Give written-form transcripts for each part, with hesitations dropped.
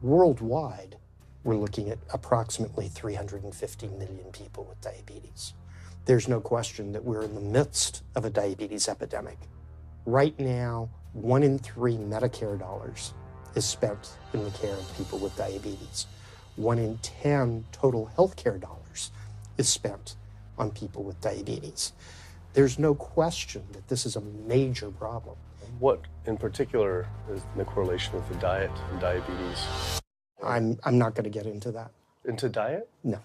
Worldwide, we're looking at approximately 350 million people with diabetes. There's no question that we're in the midst of a diabetes epidemic. Right now, 1 in 3 Medicare dollars is spent in the care of people with diabetes. 1 in 10 total healthcare dollars is spent on people with diabetes. There's no question that this is a major problem. What in particular is the correlation with the diet and diabetes? I'm not going to get into that. Into diet? No.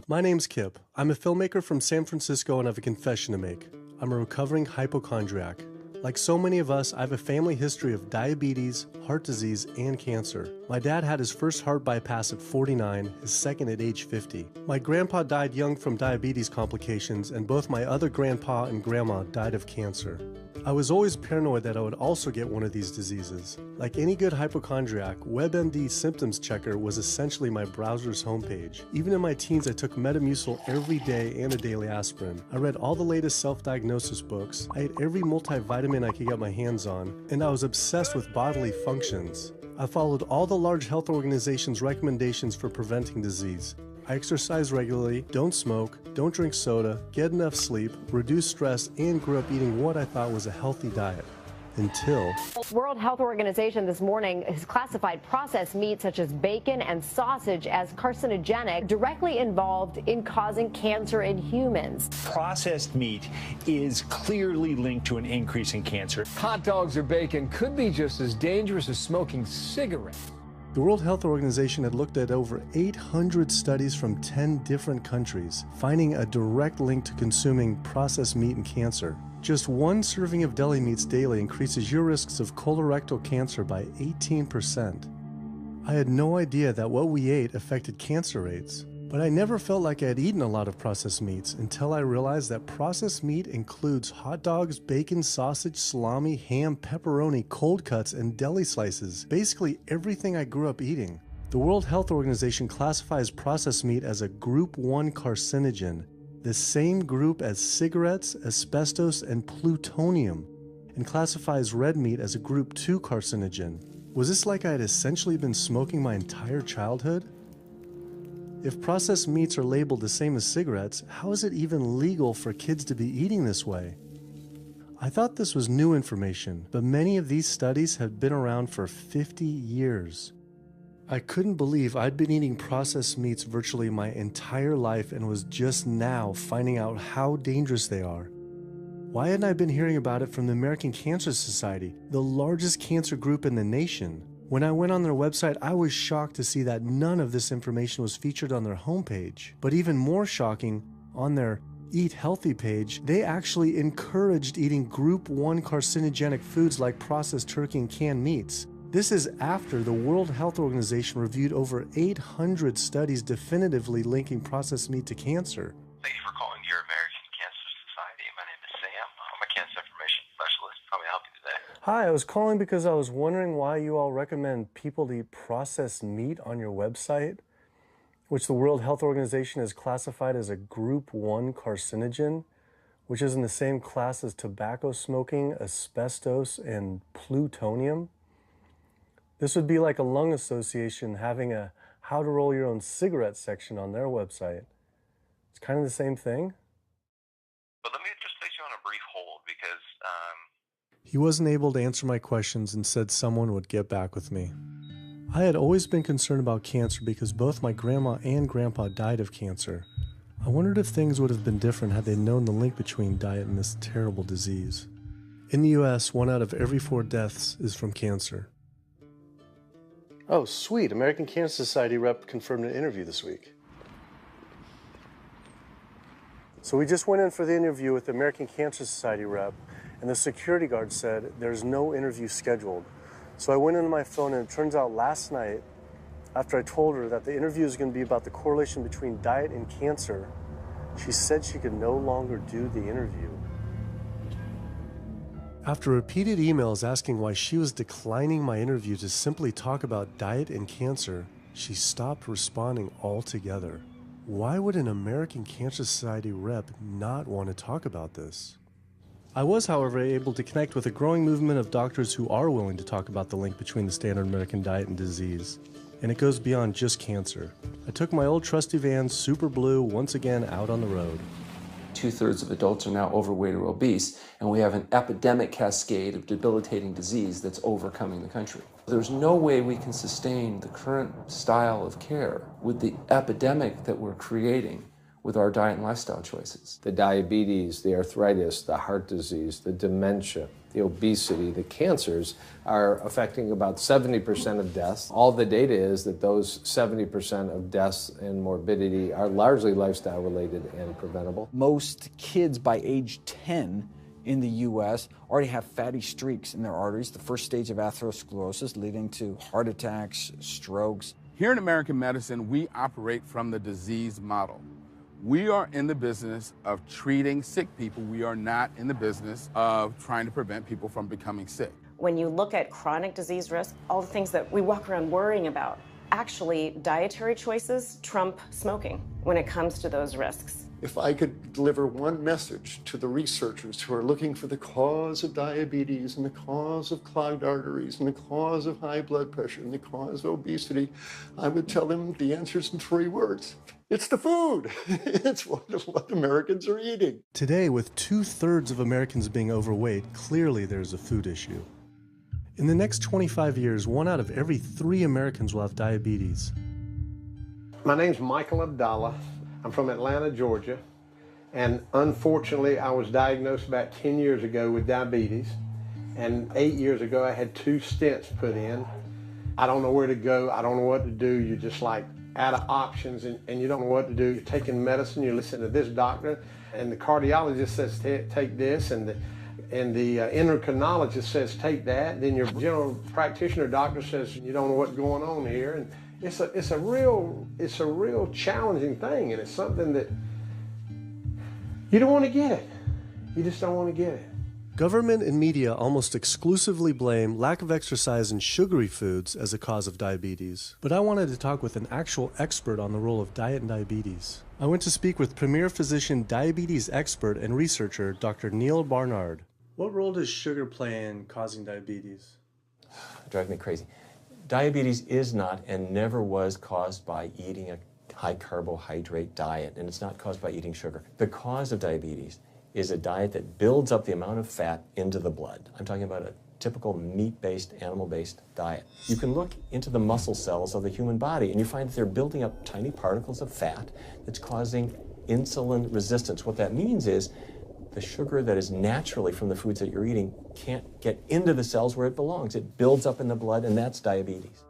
My name's Kip. I'm a filmmaker from San Francisco and I have a confession to make. I'm a recovering hypochondriac. Like so many of us, I have a family history of diabetes, heart disease, and cancer. My dad had his first heart bypass at 49, his second at age 50. My grandpa died young from diabetes complications, and both my other grandpa and grandma died of cancer. I was always paranoid that I would also get one of these diseases. Like any good hypochondriac, WebMD Symptoms Checker was essentially my browser's homepage. Even in my teens, I took Metamucil every day and a daily aspirin. I read all the latest self-diagnosis books, I ate every multivitamin I could get my hands on, and I was obsessed with bodily functions. I followed all the large health organizations' recommendations for preventing disease. I exercise regularly, don't smoke, don't drink soda, get enough sleep, reduce stress, and grew up eating what I thought was a healthy diet. Until World Health Organization this morning has classified processed meat such as bacon and sausage as carcinogenic, directly involved in causing cancer in humans. Processed meat is clearly linked to an increase in cancer. Hot dogs or bacon could be just as dangerous as smoking cigarettes. the World Health Organization had looked at over 800 studies from 10 different countries, finding a direct link to consuming processed meat and cancer. Just one serving of deli meats daily increases your risks of colorectal cancer by 18%. I had no idea that what we ate affected cancer rates, but I never felt like I had eaten a lot of processed meats until I realized that processed meat includes hot dogs, bacon, sausage, salami, ham, pepperoni, cold cuts, and deli slices, basically everything I grew up eating. The World Health Organization classifies processed meat as a Group 1 carcinogen, the same group as cigarettes, asbestos, and plutonium, and classifies red meat as a Group 2 carcinogen. Was this like I had essentially been smoking my entire childhood? If processed meats are labeled the same as cigarettes, how is it even legal for kids to be eating this way? I thought this was new information, but many of these studies have been around for 50 years. I couldn't believe I'd been eating processed meats virtually my entire life and was just now finding out how dangerous they are. Why hadn't I been hearing about it from the American Cancer Society, the largest cancer group in the nation? When I went on their website, I was shocked to see that none of this information was featured on their homepage. But even more shocking, on their Eat Healthy page, they actually encouraged eating Group 1 carcinogenic foods like processed turkey and canned meats. This is after the World Health Organization reviewed over 800 studies definitively linking processed meat to cancer. Thank you for calling your American Cancer Society. My name is Sam. I'm a cancer information specialist. How may I help you today? Hi, I was calling because I was wondering why you all recommend people to eat processed meat on your website, which the World Health Organization has classified as a Group 1 carcinogen, which is in the same class as tobacco smoking, asbestos, and plutonium. This would be like a lung association having a how to roll your own cigarette section on their website. It's kind of the same thing. But let me just place you on a brief hold because He wasn't able to answer my questions and said someone would get back with me. I had always been concerned about cancer because both my grandma and grandpa died of cancer. I wondered if things would have been different had they known the link between diet and this terrible disease. In the US, 1 out of every 4 deaths is from cancer. Oh, sweet. American Cancer Society rep confirmed an interview this week. So we just went in for the interview with the American Cancer Society rep, and the security guard said there's no interview scheduled. So I went into my phone, and it turns out last night, after I told her that the interview is going to be about the correlation between diet and cancer, she said she could no longer do the interview. After repeated emails asking why she was declining my interview to simply talk about diet and cancer, she stopped responding altogether. Why would an American Cancer Society rep not want to talk about this? I was, however, able to connect with a growing movement of doctors who are willing to talk about the link between the standard American diet and disease. And it goes beyond just cancer. I took my old trusty van, Super Blue, once again out on the road. 2/3 of adults are now overweight or obese, and we have an epidemic cascade of debilitating disease that's overcoming the country. There's no way we can sustain the current style of care with the epidemic that we're creating with our diet and lifestyle choices. The diabetes, the arthritis, the heart disease, the dementia, the obesity, the cancers are affecting about 70% of deaths. All the data is that those 70% of deaths and morbidity are largely lifestyle related and preventable. Most kids by age 10 in the U.S. already have fatty streaks in their arteries, the first stage of atherosclerosis leading to heart attacks, strokes. Here in American medicine, we operate from the disease model. We are in the business of treating sick people. We are not in the business of trying to prevent people from becoming sick. When you look at chronic disease risk, all the things that we walk around worrying about, actually dietary choices trump smoking when it comes to those risks. If I could deliver one message to the researchers who are looking for the cause of diabetes and the cause of clogged arteries and the cause of high blood pressure and the cause of obesity, I would tell them the answer's in 3 words. It's the food. It's what Americans are eating. Today, with 2/3 of Americans being overweight, clearly there's a food issue. In the next 25 years, 1 out of every 3 Americans will have diabetes. My name's Michael Abdallah. I'm from Atlanta, Georgia, and unfortunately I was diagnosed about 10 years ago with diabetes, and 8 years ago I had 2 stents put in. I don't know where to go, I don't know what to do, you're just like out of options and you don't know what to do. You're taking medicine, you're listening to this doctor, and the cardiologist says take this, and the endocrinologist says take that, then your general practitioner doctor says you don't know what's going on here. And it's a real challenging thing, and it's something that you don't want to get. You just don't want to get it. Government and media almost exclusively blame lack of exercise and sugary foods as a cause of diabetes. But I wanted to talk with an actual expert on the role of diet and diabetes. I went to speak with premier physician, diabetes expert, and researcher, Dr. Neil Barnard. What role does sugar play in causing diabetes? It drives me crazy. Diabetes is not and never was caused by eating a high carbohydrate diet, and it's not caused by eating sugar. The cause of diabetes is a diet that builds up the amount of fat into the blood. I'm talking about a typical meat-based, animal-based diet. You can look into the muscle cells of the human body and you find that they're building up tiny particles of fat that's causing insulin resistance. What that means is the sugar that is naturally from the foods that you're eating can't get into the cells where it belongs. It builds up in the blood, and that's diabetes.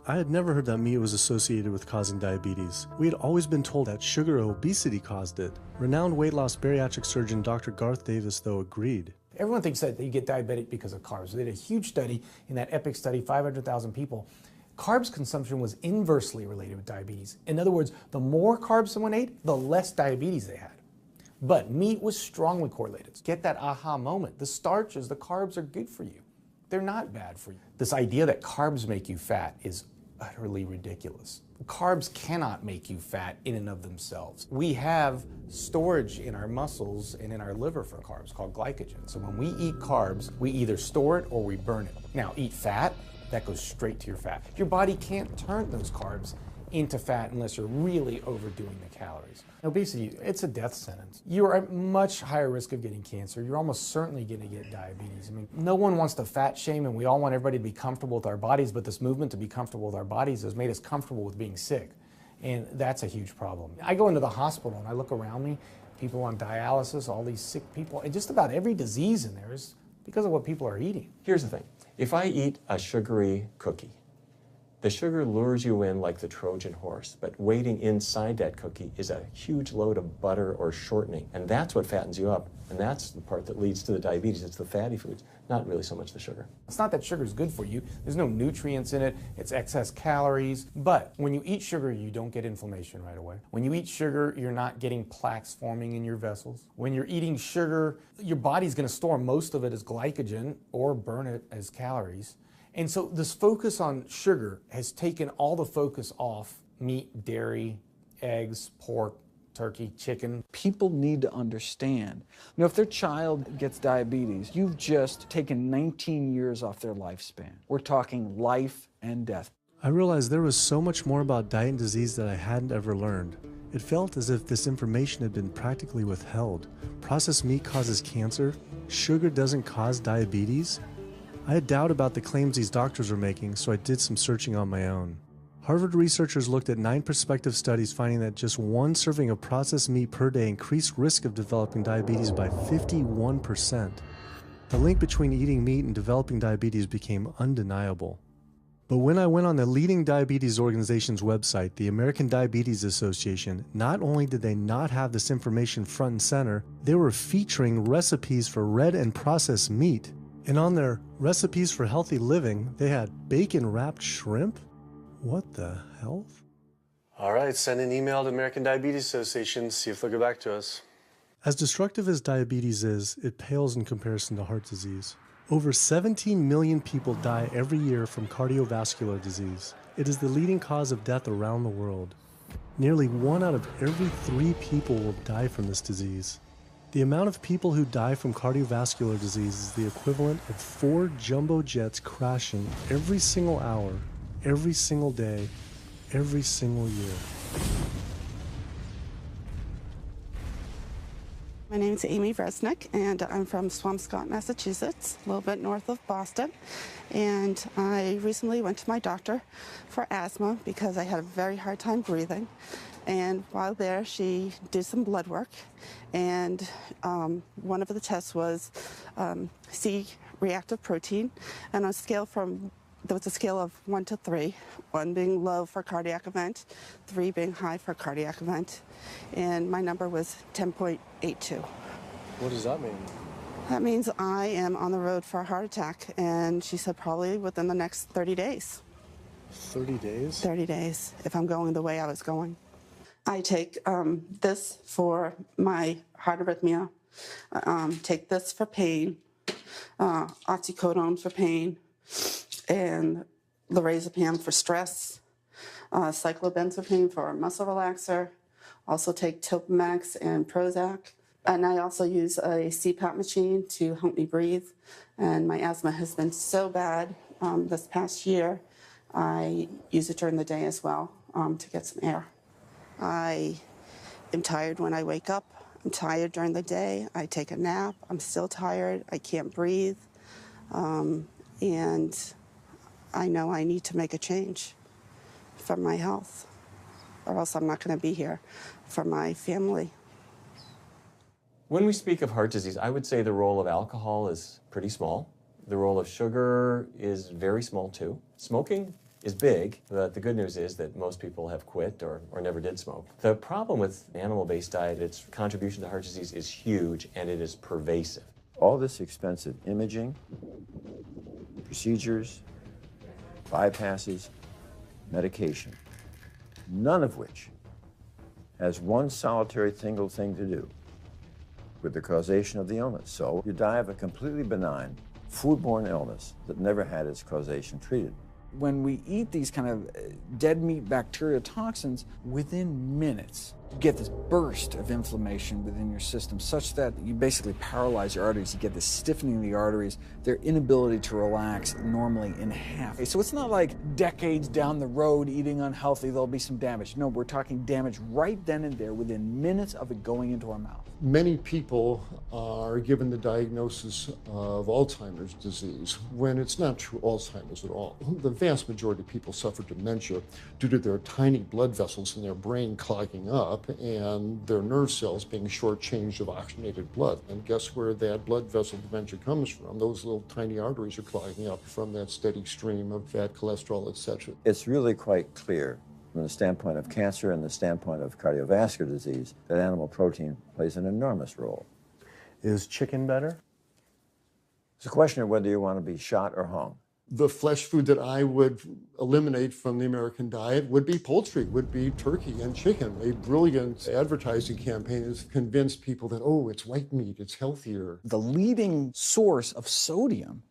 I had never heard that meat was associated with causing diabetes. We had always been told that sugar or obesity caused it. Renowned weight loss bariatric surgeon Dr. Garth Davis, though, agreed. Everyone thinks that you get diabetic because of carbs. They did a huge study in that EPIC study, 500,000 people. Carbs consumption was inversely related with diabetes. In other words, the more carbs someone ate, the less diabetes they had. But meat was strongly correlated. Get that aha moment. The starches, the carbs are good for you. They're not bad for you. This idea that carbs make you fat is utterly ridiculous. Carbs cannot make you fat in and of themselves. We have storage in our muscles and in our liver for carbs called glycogen. So when we eat carbs, we either store it or we burn it. Now, eat fat, that goes straight to your fat. Your body can't turn those carbs into fat unless you're really overdoing the calories. Obesity, it's a death sentence. You're at much higher risk of getting cancer. You're almost certainly going to get diabetes. I mean, no one wants to fat shame, and we all want everybody to be comfortable with our bodies, but this movement to be comfortable with our bodies has made us comfortable with being sick, and that's a huge problem. I go into the hospital and I look around me, people on dialysis, all these sick people, and just about every disease in there is because of what people are eating. Here's the thing. If I eat a sugary cookie, The sugar lures you in like the Trojan horse, but waiting inside that cookie is a huge load of butter or shortening, and that's what fattens you up, and that's the part that leads to the diabetes. It's the fatty foods, not really so much the sugar. It's not that sugar is good for you. There's no nutrients in it. It's excess calories. But when you eat sugar, you don't get inflammation right away. When you eat sugar, you're not getting plaques forming in your vessels. When you're eating sugar, your body's going to store most of it as glycogen or burn it as calories. And so this focus on sugar has taken all the focus off meat, dairy, eggs, pork, turkey, chicken. People need to understand, if their child gets diabetes, you've just taken 19 years off their lifespan. We're talking life and death. I realized there was so much more about diet and disease that I hadn't ever learned. It felt as if this information had been practically withheld. Processed meat causes cancer. Sugar doesn't cause diabetes. I had doubt about the claims these doctors were making, so I did some searching on my own. Harvard researchers looked at 9 prospective studies finding that just one serving of processed meat per day increased risk of developing diabetes by 51%. The link between eating meat and developing diabetes became undeniable. But when I went on the leading diabetes organization's website, the American Diabetes Association, not only did they not have this information front and center, they were featuring recipes for red and processed meat. And on their recipes for healthy living, they had bacon-wrapped shrimp? What the hell? All right, send an email to American Diabetes Association, see if they'll get back to us. As destructive as diabetes is, it pales in comparison to heart disease. Over 17 million people die every year from cardiovascular disease. It is the leading cause of death around the world. Nearly 1 out of every 3 people will die from this disease. The amount of people who die from cardiovascular disease is the equivalent of 4 jumbo jets crashing every single hour, every single day, every single year. My name is Amy Resnick, and I'm from Swampscott, Massachusetts, a little bit north of Boston. And I recently went to my doctor for asthma because I had a very hard time breathing. And while there, she did some blood work, and one of the tests was C-reactive protein, and on a scale from there was a scale of 1 to 3, 1 being low for cardiac event, 3 being high for cardiac event, and my number was 10.82. What does that mean? That means I am on the road for a heart attack, and she said probably within the next 30 days. 30 days? 30 days, if I'm going the way I was going. I take this for my heart arrhythmia, take this for pain, oxycodone for pain, and lorazepam for stress, cyclobenzaprine for a muscle relaxer, also take Topamax and Prozac, and I also use a CPAP machine to help me breathe, and my asthma has been so bad this past year, I use it during the day as well to get some air. I am tired when I wake up, I'm tired during the day, I take a nap, I'm still tired, I can't breathe, and I know I need to make a change for my health, or else I'm not going to be here for my family. When we speak of heart disease, I would say the role of alcohol is pretty small. The role of sugar is very small too. Smoking is big, but the good news is that most people have quit or never did smoke. The problem with animal-based diet, its contribution to heart disease is huge and it is pervasive. All this expensive imaging, procedures, bypasses, medication, none of which has one solitary single thing to do with the causation of the illness. So you die of a completely benign foodborne illness that never had its causation treated. When we eat these kind of dead meat bacteria toxins, within minutes, you get this burst of inflammation within your system such that you basically paralyze your arteries. You get this stiffening of the arteries, their inability to relax normally in half. So it's not like decades down the road eating unhealthy, there'll be some damage. No, we're talking damage right then and there within minutes of it going into our mouth. Many people are given the diagnosis of Alzheimer's disease when it's not true Alzheimer's at all. The vast majority of people suffer dementia due to their tiny blood vessels in their brain clogging up up and their nerve cells being shortchanged of oxygenated blood. And guess where that blood vessel dementia comes from? Those little tiny arteries are clogging up from that steady stream of fat, cholesterol, etc. It's really quite clear from the standpoint of cancer and the standpoint of cardiovascular disease that animal protein plays an enormous role. Is chicken better? It's a question of whether you want to be shot or hung. The flesh food that I would eliminate from the American diet would be poultry, would be turkey and chicken. A brilliant advertising campaign has convinced people that, oh, it's white meat, it's healthier. The leading source of sodium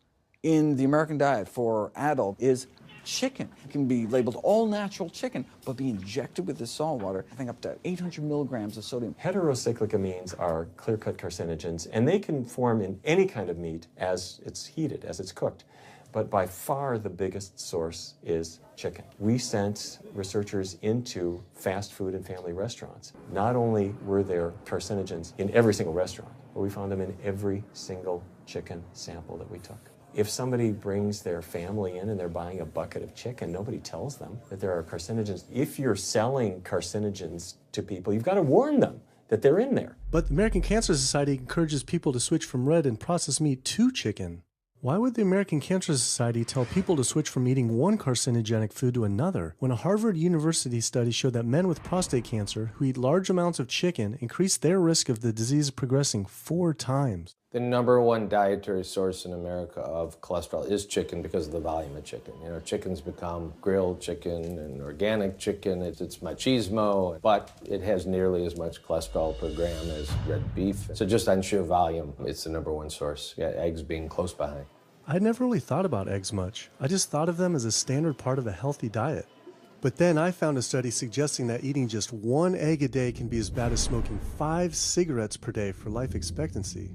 in the American diet for adult is chicken. It can be labeled all natural chicken, but be injected with the salt water, having up to 800 milligrams of sodium. Heterocyclic amines are clear-cut carcinogens, and they can form in any kind of meat as it's heated, as it's cooked. But by far the biggest source is chicken. We sent researchers into fast food and family restaurants. Not only were there carcinogens in every single restaurant, but we found them in every single chicken sample that we took. If somebody brings their family in and they're buying a bucket of chicken, nobody tells them that there are carcinogens. If you're selling carcinogens to people, you've got to warn them that they're in there. But the American Cancer Society encourages people to switch from red and processed meat to chicken. Why would the American Cancer Society tell people to switch from eating one carcinogenic food to another when a Harvard University study showed that men with prostate cancer who eat large amounts of chicken increase their risk of the disease progressing 4 times? The number one dietary source in America of cholesterol is chicken because of the volume of chicken. You know, chicken's become grilled chicken and organic chicken. It's machismo, but it has nearly as much cholesterol per gram as red beef. So just on sheer volume, it's the number one source. Yeah, eggs being close behind. I never really thought about eggs much. I just thought of them as a standard part of a healthy diet. But then I found a study suggesting that eating just 1 egg a day can be as bad as smoking 5 cigarettes per day for life expectancy.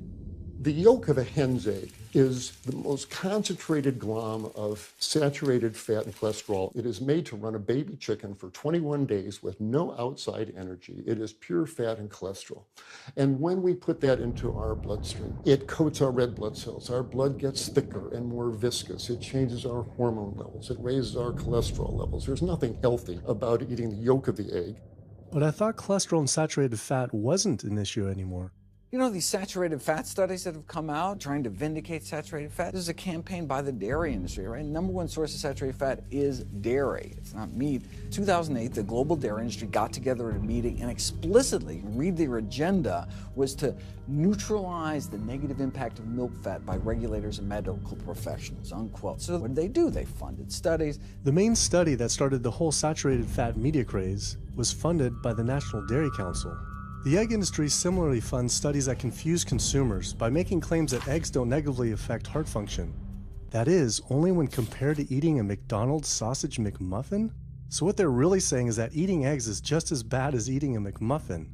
The yolk of a hen's egg is the most concentrated glom of saturated fat and cholesterol. It is made to run a baby chicken for 21 days with no outside energy. It is pure fat and cholesterol. And when we put that into our bloodstream, it coats our red blood cells. Our blood gets thicker and more viscous. It changes our hormone levels. It raises our cholesterol levels. There's nothing healthy about eating the yolk of the egg. But I thought cholesterol and saturated fat wasn't an issue anymore. You know, these saturated fat studies that have come out trying to vindicate saturated fat, this is a campaign by the dairy industry, right? Number one source of saturated fat is dairy. It's not meat. 2008, the global dairy industry got together at a meeting and explicitly, read their agenda, was to neutralize the negative impact of milk fat by regulators and medical professionals, unquote. So what did they do? They funded studies. The main study that started the whole saturated fat media craze was funded by the National Dairy Council. The egg industry similarly funds studies that confuse consumers by making claims that eggs don't negatively affect heart function. That is, only when compared to eating a McDonald's sausage McMuffin? So what they're really saying is that eating eggs is just as bad as eating a McMuffin.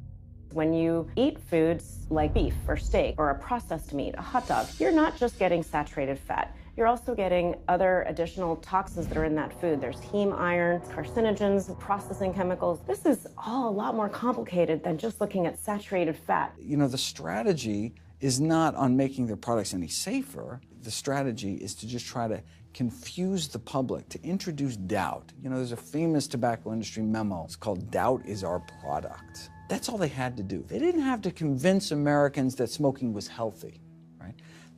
When you eat foods like beef or steak or a processed meat, a hot dog, you're not just getting saturated fat. You're also getting other additional toxins that are in that food. There's heme iron, carcinogens, processing chemicals. This is all a lot more complicated than just looking at saturated fat. You know, the strategy is not on making their products any safer. The strategy is to just try to confuse the public, to introduce doubt. You know, there's a famous tobacco industry memo. It's called Doubt is Our Product. That's all they had to do. They didn't have to convince Americans that smoking was healthy.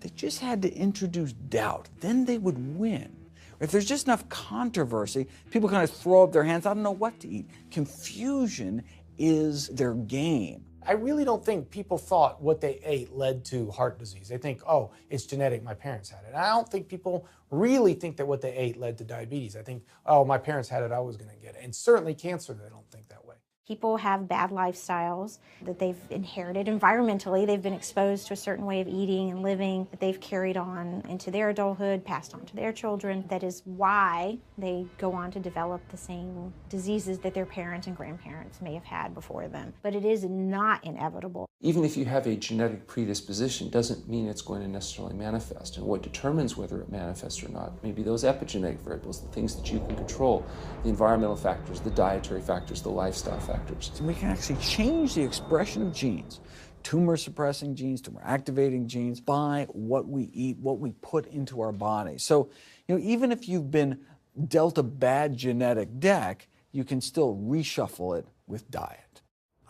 They just had to introduce doubt. Then they would win. If there's just enough controversy, people kind of throw up their hands, I don't know what to eat. Confusion is their game. I really don't think people thought what they ate led to heart disease. They think, oh, it's genetic, my parents had it. And I don't think people really think that what they ate led to diabetes. I think, oh, my parents had it, I was going to get it. And certainly cancer, they don't think that way. People have bad lifestyles that they've inherited environmentally. They've been exposed to a certain way of eating and living that they've carried on into their adulthood, passed on to their children. That is why they go on to develop the same diseases that their parents and grandparents may have had before them. But it is not inevitable. Even if you have a genetic predisposition, doesn't mean it's going to necessarily manifest. And what determines whether it manifests or not may be those epigenetic variables, the things that you can control, the environmental factors, the dietary factors, the lifestyle factors. So we can actually change the expression of genes, tumor-suppressing genes, tumor-activating genes, by what we eat, what we put into our body. So, you know, even if you've been dealt a bad genetic deck, you can still reshuffle it with diet.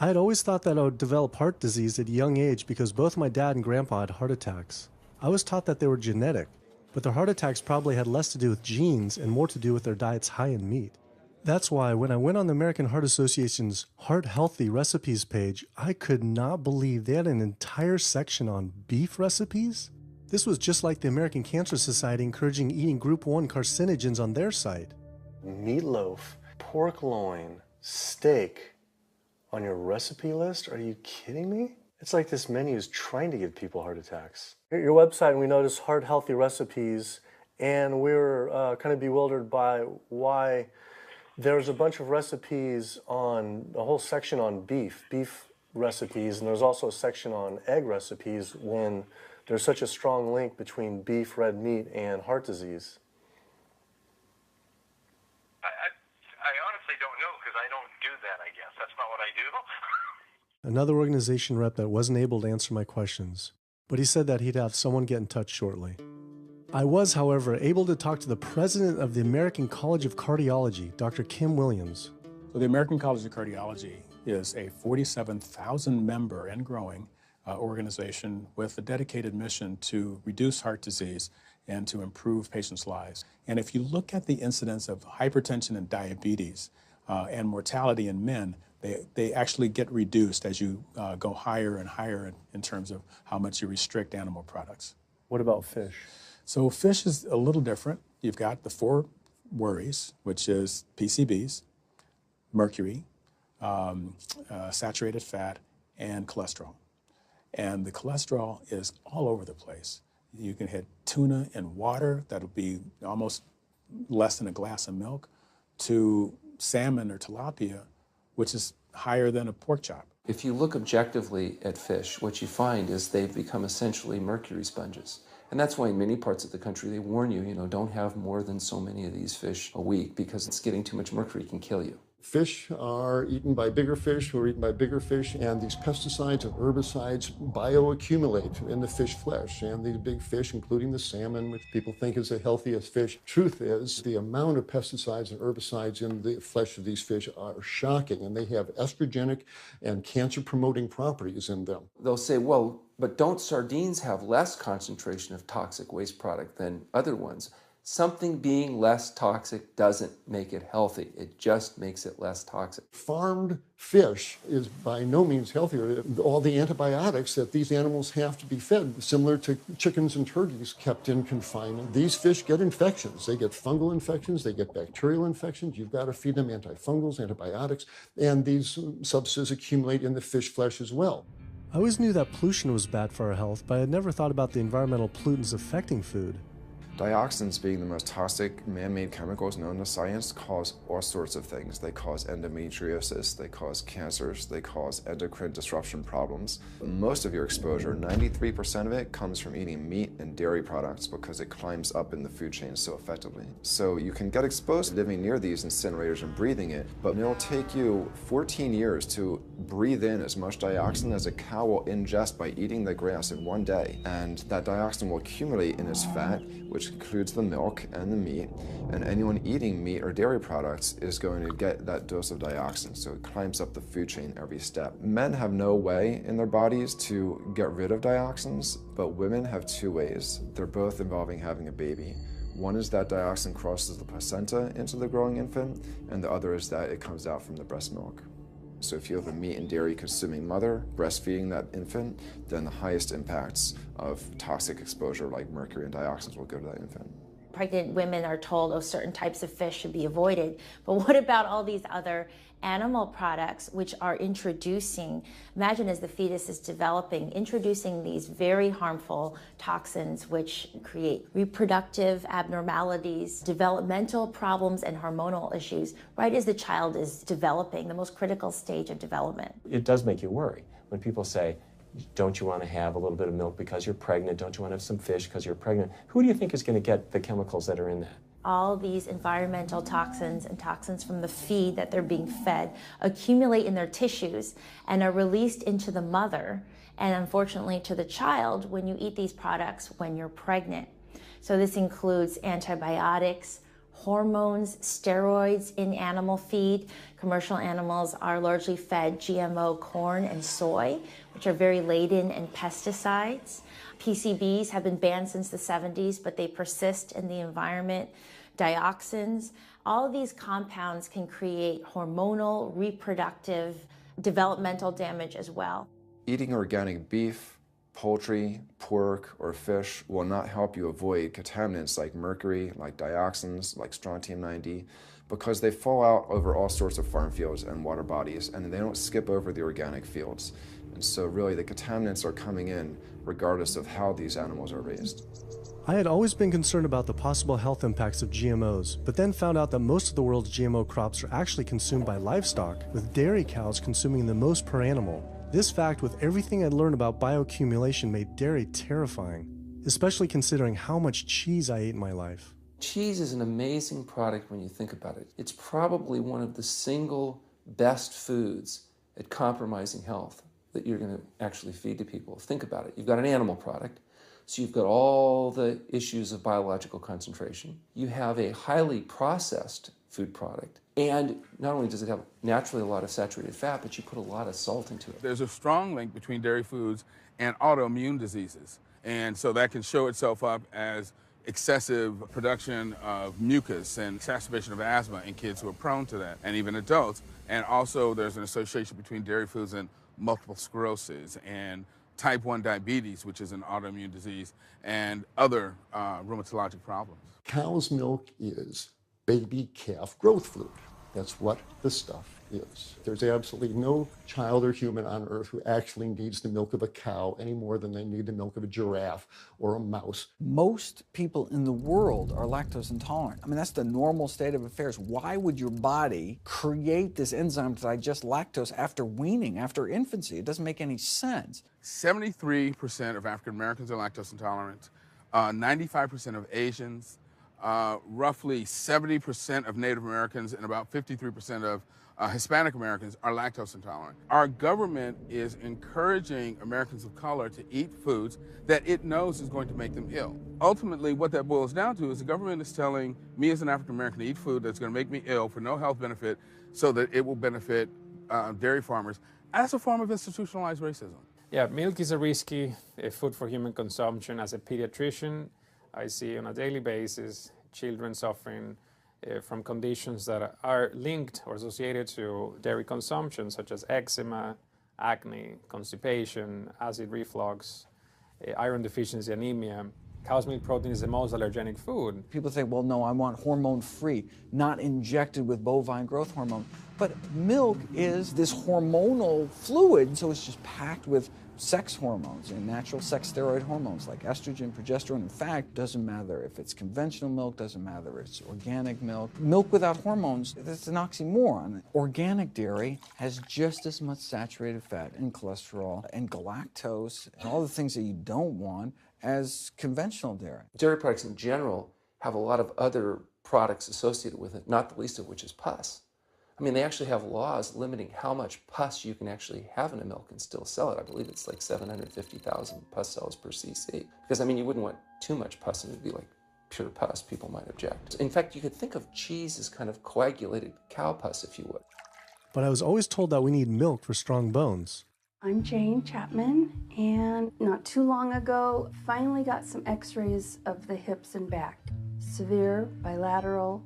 I had always thought that I would develop heart disease at a young age because both my dad and grandpa had heart attacks. I was taught that they were genetic, but their heart attacks probably had less to do with genes and more to do with their diets high in meat. That's why when I went on the American Heart Association's Heart Healthy Recipes page, I could not believe they had an entire section on beef recipes. This was just like the American Cancer Society encouraging eating Group 1 carcinogens on their site. Meatloaf, pork loin, steak on your recipe list? Are you kidding me? It's like this menu is trying to give people heart attacks. Your website, we noticed Heart Healthy Recipes, and we were kind of bewildered by why there's a bunch of recipes on, a whole section on beef recipes, and there's also a section on egg recipes when there's such a strong link between beef, red meat, and heart disease. I honestly don't know because I don't do that, I guess. That's not what I do. Another organization rep that wasn't able to answer my questions, but he said that he'd have someone get in touch shortly. I was, however, able to talk to the president of the American College of Cardiology, Dr. Kim Williams. So the American College of Cardiology is a 47,000 member and growing organization with a dedicated mission to reduce heart disease and to improve patients' lives. And if you look at the incidence of hypertension and diabetes and mortality in men, they actually get reduced as you go higher and higher in terms of how much you restrict animal products. What about fish? So fish is a little different. You've got the 4 worries, which is PCBs, mercury, saturated fat, and cholesterol. And the cholesterol is all over the place. You can hit tuna in water, that'll be almost less than a glass of milk, to salmon or tilapia, which is higher than a pork chop. If you look objectively at fish, what you find is they've become essentially mercury sponges. And that's why in many parts of the country they warn you, don't have more than so many of these fish a week because it's getting too much mercury can kill you. Fish are eaten by bigger fish who are eaten by bigger fish, and these pesticides and herbicides bioaccumulate in the fish flesh. And these big fish, including the salmon, which people think is the healthiest fish, truth is the amount of pesticides and herbicides in the flesh of these fish are shocking, and they have estrogenic and cancer-promoting properties in them. They'll say, well, but don't sardines have less concentration of toxic waste product than other ones? Something being less toxic doesn't make it healthy. It just makes it less toxic. Farmed fish is by no means healthier. All the antibiotics that these animals have to be fed, similar to chickens and turkeys kept in confinement. These fish get infections. They get fungal infections. They get bacterial infections. You've got to feed them antifungals, antibiotics, and these substances accumulate in the fish flesh as well. I always knew that pollution was bad for our health, but I had never thought about the environmental pollutants affecting food. Dioxins, being the most toxic man-made chemicals known to science, cause all sorts of things. They cause endometriosis, they cause cancers, they cause endocrine disruption problems. Most of your exposure, 93% of it, comes from eating meat and dairy products because it climbs up in the food chain so effectively. So you can get exposed to living near these incinerators and breathing it, but it'll take you 14 years to breathe in as much dioxin as a cow will ingest by eating the grass in one day. And that dioxin will accumulate in its fat, which includes the milk and the meat, and anyone eating meat or dairy products is going to get that dose of dioxin, so it climbs up the food chain every step. Men have no way in their bodies to get rid of dioxins, but women have 2 ways. They're both involving having a baby. One is that dioxin crosses the placenta into the growing infant, and the other is that it comes out from the breast milk. So if you have a meat and dairy consuming mother breastfeeding that infant, then the highest impacts of toxic exposure like mercury and dioxins will go to that infant. Pregnant women are told, oh, certain types of fish should be avoided. But what about all these other animal products which are introducing, imagine as the fetus is developing, introducing these very harmful toxins which create reproductive abnormalities, developmental problems, and hormonal issues right as the child is developing, the most critical stage of development. It does make you worry when people say, don't you want to have a little bit of milk because you're pregnant? Don't you want to have some fish because you're pregnant? Who do you think is going to get the chemicals that are in that? All these environmental toxins and toxins from the feed that they're being fed accumulate in their tissues and are released into the mother and unfortunately to the child when you eat these products when you're pregnant. So this includes antibiotics, hormones, steroids in animal feed. Commercial animals are largely fed GMO corn and soy, which are very laden in pesticides. PCBs have been banned since the 70s, but they persist in the environment. Dioxins, all of these compounds can create hormonal, reproductive, developmental damage as well. Eating organic beef, poultry, pork, or fish will not help you avoid contaminants like mercury, like dioxins, like strontium-90, because they fall out over all sorts of farm fields and water bodies, and they don't skip over the organic fields. And so really the contaminants are coming in regardless of how these animals are raised. I had always been concerned about the possible health impacts of GMOs, but then found out that most of the world's GMO crops are actually consumed by livestock, with dairy cows consuming the most per animal. This fact, with everything I'd learned about bioaccumulation, made dairy terrifying, especially considering how much cheese I ate in my life. Cheese is an amazing product when you think about it. It's probably one of the single best foods at compromising health that you're going to actually feed to people. Think about it. You've got an animal product, so you've got all the issues of biological concentration. You have a highly processed food product, and not only does it have naturally a lot of saturated fat, but you put a lot of salt into it. There's a strong link between dairy foods and autoimmune diseases, and so that can show itself up as excessive production of mucus and exacerbation of asthma in kids who are prone to that, and even adults. And also there's an association between dairy foods and multiple sclerosis and type 1 diabetes, which is an autoimmune disease, and other rheumatologic problems. Cow's milk is baby calf growth fluid. That's what the stuff is. There's absolutely no child or human on earth who actually needs the milk of a cow any more than they need the milk of a giraffe or a mouse. Most people in the world are lactose intolerant. I mean, that's the normal state of affairs. Why would your body create this enzyme to digest lactose after weaning, after infancy? It doesn't make any sense. 73% of African Americans are lactose intolerant, 95% of Asians, roughly 70% of Native Americans, and about 53% of Hispanic Americans are lactose intolerant. Our government is encouraging Americans of color to eat foods that it knows is going to make them ill. Ultimately, what that boils down to is the government is telling me as an African American to eat food that's going to make me ill for no health benefit so that it will benefit dairy farmers as a form of institutionalized racism. Yeah, milk is a risky food for human consumption. As a pediatrician, I see on a daily basis children suffering from conditions that are linked or associated to dairy consumption, such as eczema, acne, constipation, acid reflux, iron deficiency, anemia. Cow's milk protein is the most allergenic food. People say, well, no, I want hormone-free, not injected with bovine growth hormone. But milk is this hormonal fluid, so it's just packed with sex hormones and natural sex steroid hormones like estrogen, progesterone. In fact, doesn't matter if it's conventional milk, doesn't matter if it's organic milk. Milk without hormones, that's an oxymoron. Organic dairy has just as much saturated fat and cholesterol and galactose and all the things that you don't want as conventional dairy. Dairy products in general have a lot of other products associated with it, not the least of which is pus. I mean, they actually have laws limiting how much pus you can actually have in a milk and still sell it. I believe it's like 750,000 pus cells per cc. Because, I mean, you wouldn't want too much pus and it would be like pure pus. People might object. In fact, you could think of cheese as kind of coagulated cow pus, if you would. But I was always told that we need milk for strong bones. I'm Jane Chapman, and not too long ago, finally got some x-rays of the hips and back. Severe bilateral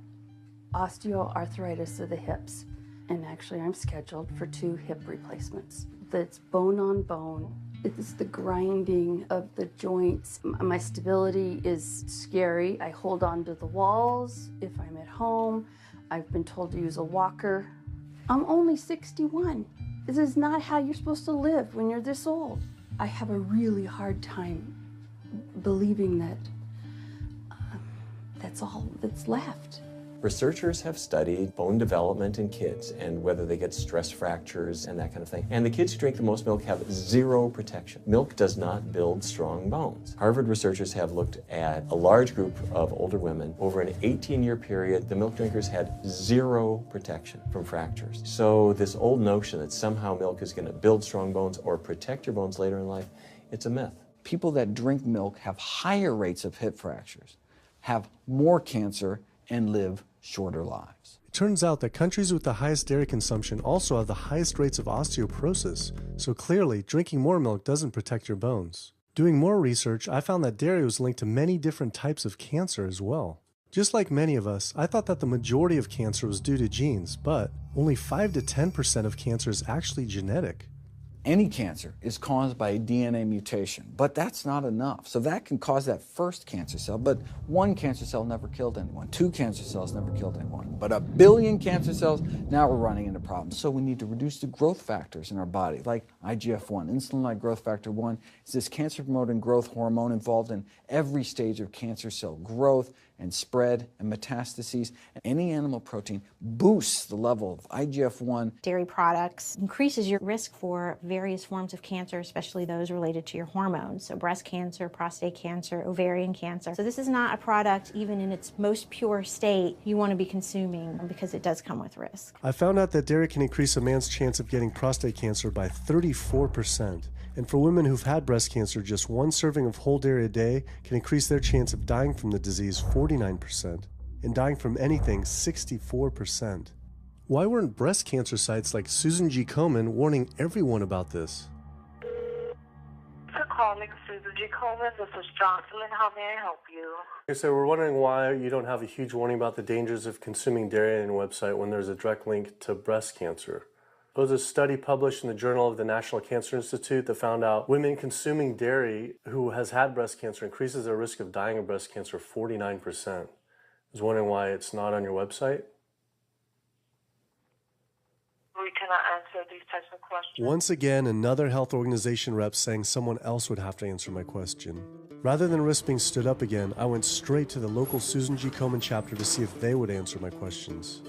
osteoarthritis of the hips. And actually, I'm scheduled for 2 hip replacements. That's bone on bone. It's the grinding of the joints. My stability is scary. I hold on to the walls if I'm at home. I've been told to use a walker. I'm only 61. This is not how you're supposed to live when you're this old. I have a really hard time believing that that's all that's left. Researchers have studied bone development in kids and whether they get stress fractures and that kind of thing. And the kids who drink the most milk have 0 protection. Milk does not build strong bones. Harvard researchers have looked at a large group of older women. Over an 18-year period, the milk drinkers had 0 protection from fractures. So this old notion that somehow milk is going to build strong bones or protect your bones later in life, it's a myth. People that drink milk have higher rates of hip fractures, have more cancer, and live shorter lives. It turns out that countries with the highest dairy consumption also have the highest rates of osteoporosis, so clearly drinking more milk doesn't protect your bones. Doing more research, I found that dairy was linked to many different types of cancer as well. Just like many of us, I thought that the majority of cancer was due to genes, but only 5 to 10% of cancer is actually genetic. Any cancer is caused by a DNA mutation, but that's not enough. So that can cause that first cancer cell, but one cancer cell never killed anyone. 2 cancer cells never killed anyone. But 1 billion cancer cells, now we're running into problems. So we need to reduce the growth factors in our body, like IGF-1. Insulin-like growth factor 1 is this cancer-promoting growth hormone involved in every stage of cancer cell growth and spread and metastases. Any animal protein boosts the level of IGF-1. Dairy products increases your risk for various forms of cancer, especially those related to your hormones. So breast cancer, prostate cancer, ovarian cancer. So this is not a product, even in its most pure state, you want to be consuming because it does come with risk. I found out that dairy can increase a man's chance of getting prostate cancer by 34%. And for women who've had breast cancer, just 1 serving of whole dairy a day can increase their chance of dying from the disease 49%, and dying from anything 64%. Why weren't breast cancer sites like Susan G. Komen warning everyone about this? For calling Susan G. Komen, this is Jocelyn. How may I help you? Okay, so we're wondering why you don't have a huge warning about the dangers of consuming dairy on your website when there's a direct link to breast cancer. There was a study published in the Journal of the National Cancer Institute that found out women consuming dairy who has had breast cancer increases their risk of dying of breast cancer 49%. I was wondering why it's not on your website. We cannot answer these types of questions. Once again, another health organization rep saying someone else would have to answer my question. Rather than risk being stood up again, I went straight to the local Susan G. Komen chapter to see if they would answer my questions.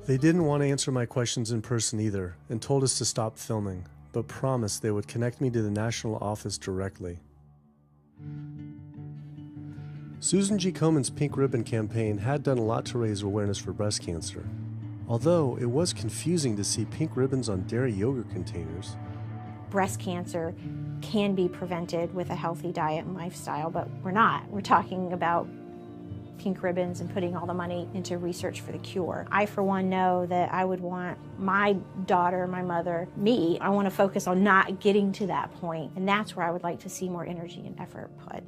They didn't want to answer my questions in person either, and told us to stop filming, but promised they would connect me to the national office directly. Susan G. Komen's Pink Ribbon campaign had done a lot to raise awareness for breast cancer, although it was confusing to see pink ribbons on dairy yogurt containers. Breast cancer can be prevented with a healthy diet and lifestyle, but we're not. We're talking about pink ribbons and putting all the money into research for the cure. I, for one, know that I would want my daughter, my mother, me, I want to focus on not getting to that point, and that's where I would like to see more energy and effort put.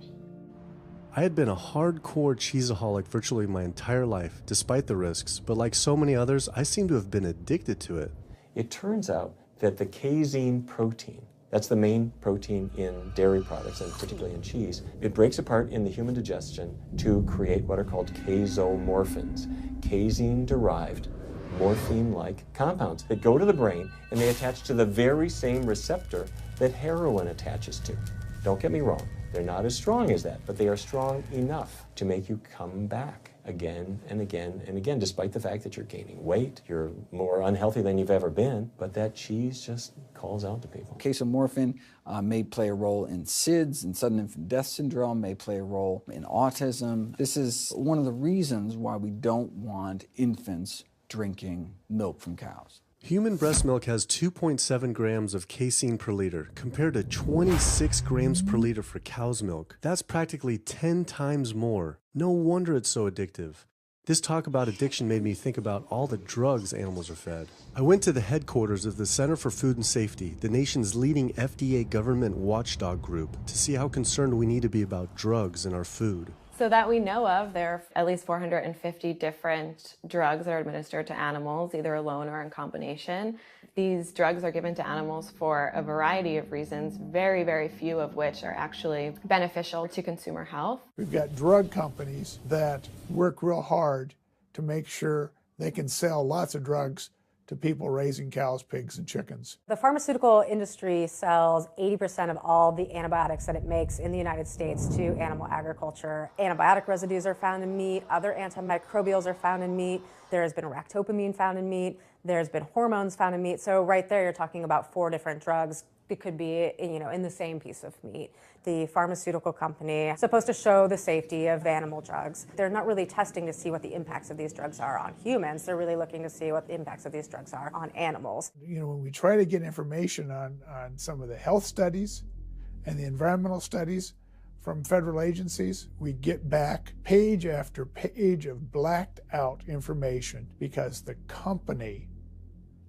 I had been a hardcore cheeseaholic virtually my entire life, despite the risks, but like so many others, I seem to have been addicted to it. It turns out that the casein protein, that's the main protein in dairy products, and particularly in cheese. It breaks apart in the human digestion to create what are called casomorphins, casein-derived, morphine-like compounds that go to the brain, and they attach to the very same receptor that heroin attaches to. Don't get me wrong, they're not as strong as that, but they are strong enough to make you come back again and again and again, despite the fact that you're gaining weight, you're more unhealthy than you've ever been, but that cheese just calls out to people. Casomorphin may play a role in SIDS, and sudden infant death syndrome, may play a role in autism. This is one of the reasons why we don't want infants drinking milk from cows. Human breast milk has 2.7 grams of casein per liter, compared to 26 grams per liter for cow's milk. That's practically 10 times more. No wonder it's so addictive. This talk about addiction made me think about all the drugs animals are fed. I went to the headquarters of the Center for Food and Safety, the nation's leading FDA government watchdog group, to see how concerned we need to be about drugs in our food. So that we know of, there are at least 450 different drugs that are administered to animals, either alone or in combination. These drugs are given to animals for a variety of reasons, very, very few of which are actually beneficial to consumer health. We've got drug companies that work real hard to make sure they can sell lots of drugs to people raising cows, pigs, and chickens. The pharmaceutical industry sells 80% of all the antibiotics that it makes in the United States to animal agriculture. Antibiotic residues are found in meat, other antimicrobials are found in meat, there has been ractopamine found in meat, there's been hormones found in meat. So right there you're talking about 4 different drugs. It could be, in the same piece of meat. The pharmaceutical company is supposed to show the safety of animal drugs. They're not really testing to see what the impacts of these drugs are on humans. They're really looking to see what the impacts of these drugs are on animals. When we try to get information on some of the health studies and the environmental studies, from federal agencies, we get back page after page of blacked out information because the company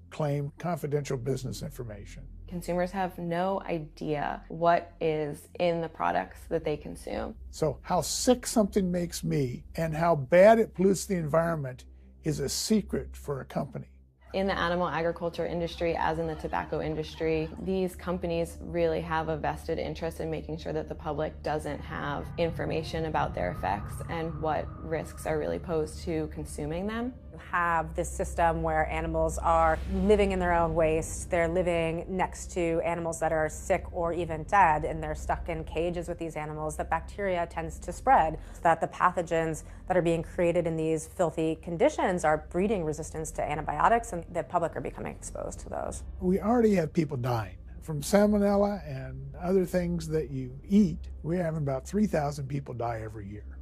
claimed confidential business information. Consumers have no idea what is in the products that they consume. So how sick something makes me and how bad it pollutes the environment is a secret for a company. In the animal agriculture industry, as in the tobacco industry, these companies really have a vested interest in making sure that the public doesn't have information about their effects and what risks are really posed to consuming them. Have this system where animals are living in their own waste, they're living next to animals that are sick or even dead, and they're stuck in cages with these animals, that bacteria tends to spread, so that the pathogens that are being created in these filthy conditions are breeding resistance to antibiotics, and the public are becoming exposed to those. We already have people dying from salmonella and other things that you eat. We're having about 3,000 people die every year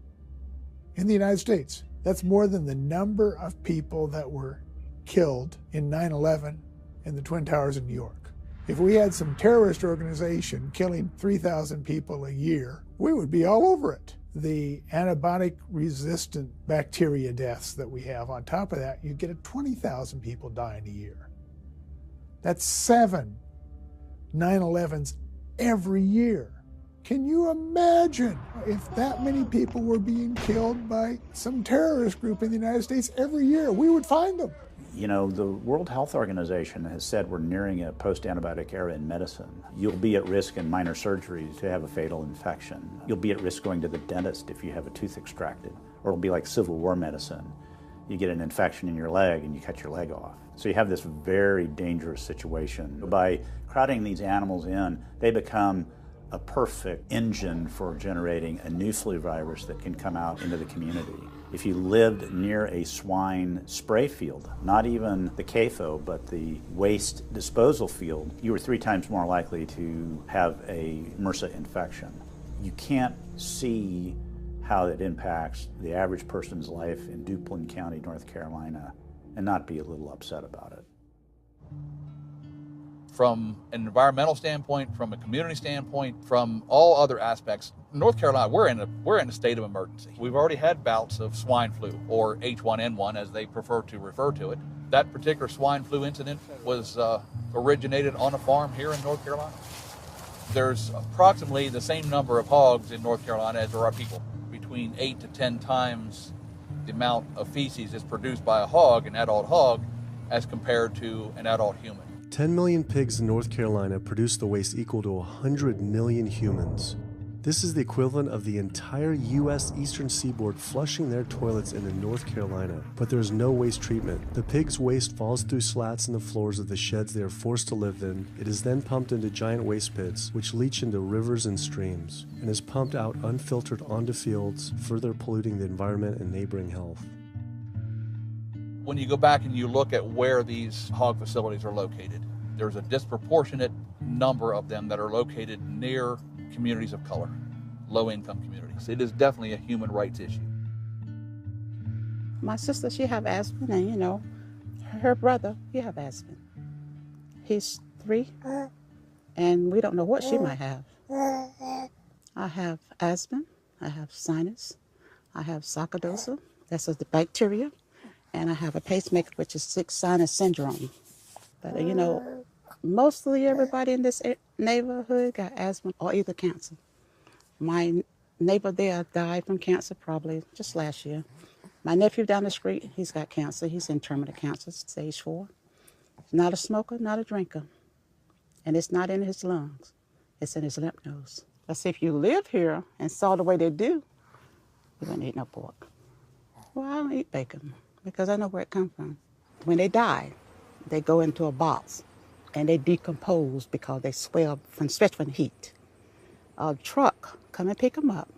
in the United States. That's more than the number of people that were killed in 9/11 in the Twin Towers in New York. If we had some terrorist organization killing 3,000 people a year, we would be all over it. The antibiotic-resistant bacteria deaths that we have, on top of that, you get at 20,000 people dying a year. That's 7 9/11s every year. Can you imagine if that many people were being killed by some terrorist group in the United States every year? We would find them. You know, the World Health Organization has said we're nearing a post-antibiotic era in medicine. You'll be at risk in minor surgeries to have a fatal infection. You'll be at risk going to the dentist if you have a tooth extracted. Or it'll be like Civil War medicine. You get an infection in your leg and you cut your leg off. So you have this very dangerous situation. By crowding these animals in, they become a perfect engine for generating a new flu virus that can come out into the community. If you lived near a swine spray field, not even the CAFO, but the waste disposal field, you were 3 times more likely to have a MRSA infection. You can't see how it impacts the average person's life in Duplin County, North Carolina, and not be a little upset about it. From an environmental standpoint, from a community standpoint, from all other aspects, North Carolina, we're in a state of emergency. We've already had bouts of swine flu, or H1N1 as they prefer to refer to it. That particular swine flu incident was originated on a farm here in North Carolina. There's approximately the same number of hogs in North Carolina as there are people. Between 8 to 10 times the amount of feces is produced by a hog, an adult hog, as compared to an adult human. 10 million pigs in North Carolina produce the waste equal to 100 million humans. This is the equivalent of the entire U.S. eastern seaboard flushing their toilets into North Carolina. But there is no waste treatment. The pigs' waste falls through slats in the floors of the sheds they are forced to live in. It is then pumped into giant waste pits, which leach into rivers and streams, and is pumped out unfiltered onto fields, further polluting the environment and neighboring health. When you go back and you look at where these hog facilities are located, there's a disproportionate number of them that are located near communities of color, low-income communities. It is definitely a human rights issue. My sister, she have asthma, and you know, her brother, he have asthma. He's 3, and we don't know what she might have. I have asthma, I have sinus, I have sarcoidosis, that's the bacteria, and I have a pacemaker, which is 6 sinus syndrome. But you know, mostly everybody in this neighborhood got asthma or either cancer. My neighbor there died from cancer probably just last year. My nephew down the street, he's got cancer. He's in terminal cancer, stage 4. Not a smoker, not a drinker. And it's not in his lungs. It's in his lymph nodes. But see, if you live here and saw the way they do, you wouldn't eat no pork. Well, I don't eat bacon because I know where it comes from. When they die, they go into a box and they decompose because they swell especially from the heat. A truck come and pick them up,